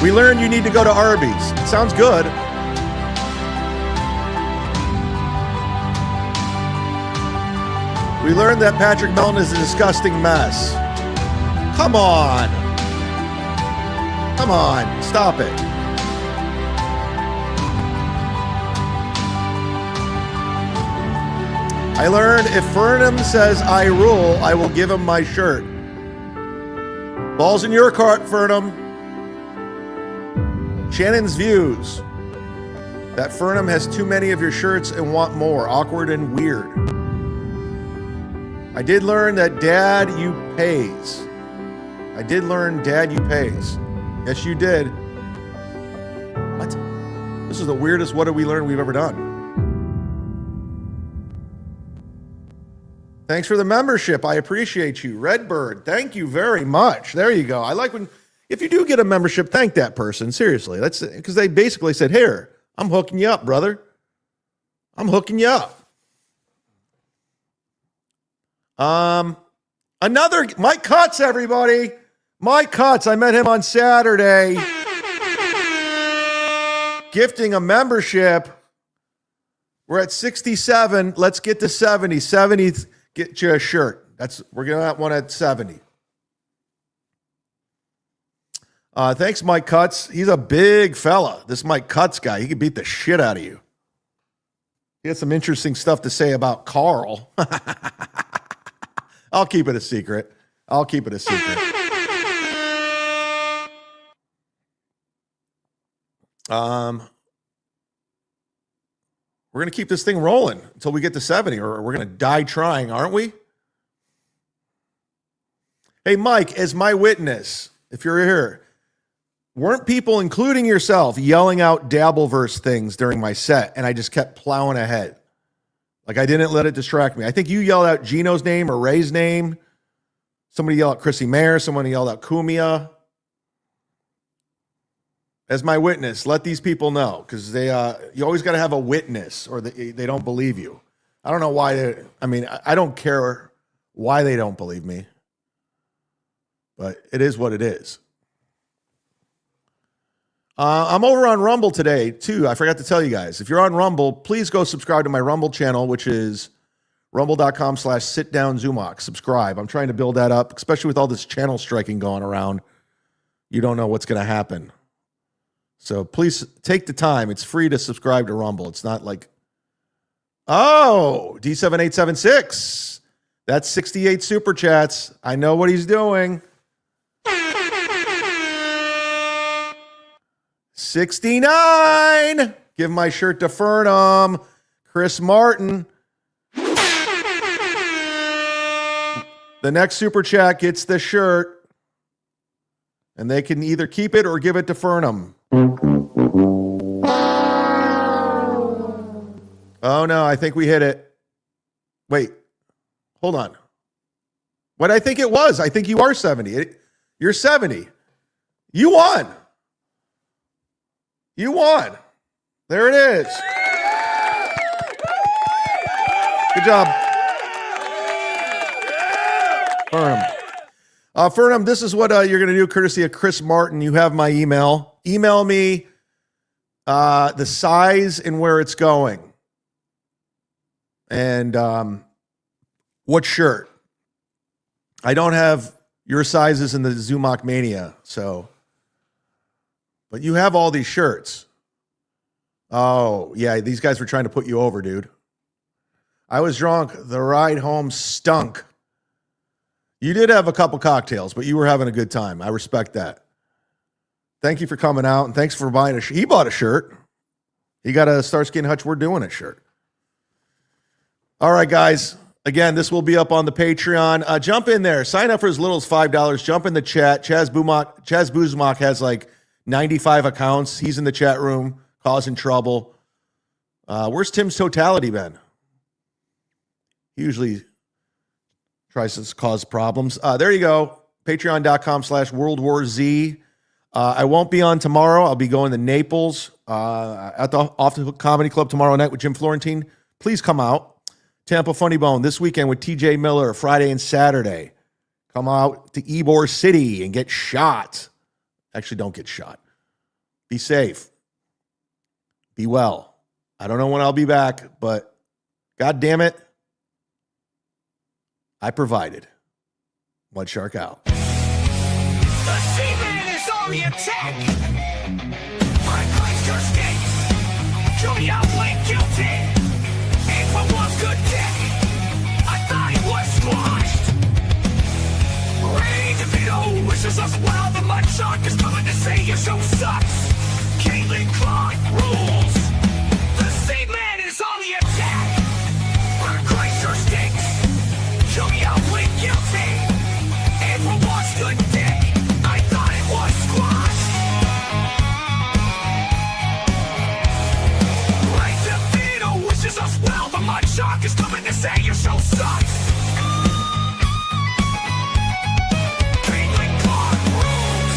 We learned you need to go to Arby's. It sounds good. We learned that Patrick Melton is a disgusting mess. Come on. Come on. Stop it. I learned if Fernham says I rule, I will give him my shirt. Ball's in your court, Fernham. Shannon's views. That Fernham has too many of your shirts and want more. Awkward and weird. I did learn that Dad, you pays. I did learn Dad, you pays. Yes, you did. What? This is the weirdest What Did We Learn we've ever done. Thanks for the membership. I appreciate you. Redbird, thank you very much. There you go. I like when, if you do get a membership, thank that person. Seriously. That's because they basically said, here, I'm hooking you up, brother. I'm hooking you up. Another Mike Cutts, everybody. Mike Cutts. I met him on Saturday. Gifting a membership. We're at 67. Let's get to 70. 70, get you a shirt. We're gonna have one at 70. Thanks, Mike Cutts. He's a big fella. This Mike Cutts guy, he could beat the shit out of you. He had some interesting stuff to say about Carl. I'll keep it a secret. I'll keep it a secret. We're going to keep this thing rolling until we get to 70, or we're going to die trying, aren't we? Hey, Mike, as my witness, if you're here, weren't people, including yourself, yelling out Dabbleverse things during my set, and I just kept plowing ahead? Like, I didn't let it distract me. I think you yelled out Gino's name or Ray's name. Somebody yelled out Chrissy Mayer. Someone yelled out Kumia. As my witness, let these people know, because you always got to have a witness, or they don't believe you. I don't know why. I don't care why they don't believe me, but it is what it is. I'm over on Rumble today, too. I forgot to tell you guys. If you're on Rumble, please go subscribe to my Rumble channel, which is Rumble.com/sitdownzumock. Subscribe. I'm trying to build that up, especially with all this channel striking going around. You don't know what's going to happen. So please take the time. It's free to subscribe to Rumble. It's not like, oh, D7876. That's 68 super chats. I know what he's doing. 69. Give my shirt to Fernum. Chris Martin. The next super chat gets the shirt. And they can either keep it or give it to Fernum. Oh, no, I think we hit it. Wait, hold on. What I think it was, I think you are 70. You're 70. You won. You won. There it is. Good job. Fernum. Fernum, this is what you're going to do courtesy of Chris Martin. You have my email. Email me the size and where it's going. And what shirt. I don't have your sizes in the Zumock Mania, so. But you have all these shirts. Oh, yeah, these guys were trying to put you over, dude. I was drunk. The ride home stunk. You did have a couple cocktails, but you were having a good time. I respect that. Thank you for coming out, and thanks for buying a shirt. He bought a shirt. He got a Starsky and Hutch We're Doing It shirt. All right, guys. Again, this will be up on the Patreon. Jump in there. Sign up for as little as $5. Jump in the chat. ChadZumock has like 95 accounts. He's in the chat room causing trouble. Where's Tim's Totality been? He usually tries to cause problems. There you go. Patreon.com/World War Z. I won't be on tomorrow. I'll be going to Naples at the Off the Hook Comedy Club tomorrow night with Jim Florentine. Please come out. Tampa Funny Bone this weekend with TJ Miller, Friday and Saturday. Come out to Ybor City and get shot. Actually, don't get shot. Be safe. Be well. I don't know when I'll be back, but God damn it, I provided. Mud Shark out. The Seaman is on the attack. My place your skates. Show me how blame guilty. And for one good day, I thought it was squashed. Ray Devito wishes us well. The Mud Shark is coming to say your show sucks. Caitlin Clark rules. The Seaman is on the attack. My Christ your stinks. Show me how blame guilty. And for one good day, I thought it was squashed. Ray Devito wishes us well. The Mud Shark is coming to say your show sucks. Caitlin Clark rules.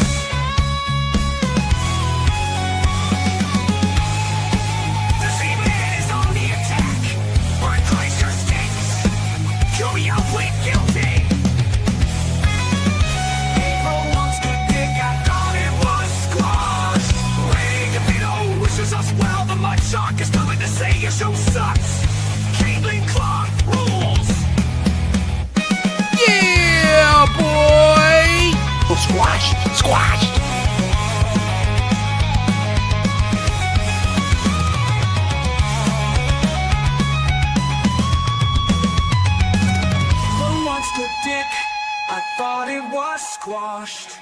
The Seaman is on the attack. My Christ your stinks. Show me how blame guilty. April wants to dig. I thought it was squashed. Ray Devito wishes us well. The Mud Shark is coming to say your show sucks. Caitlin Clark rules. Yeah, boy! Squashed. Squashed. Who wants to dick? I thought it was squashed.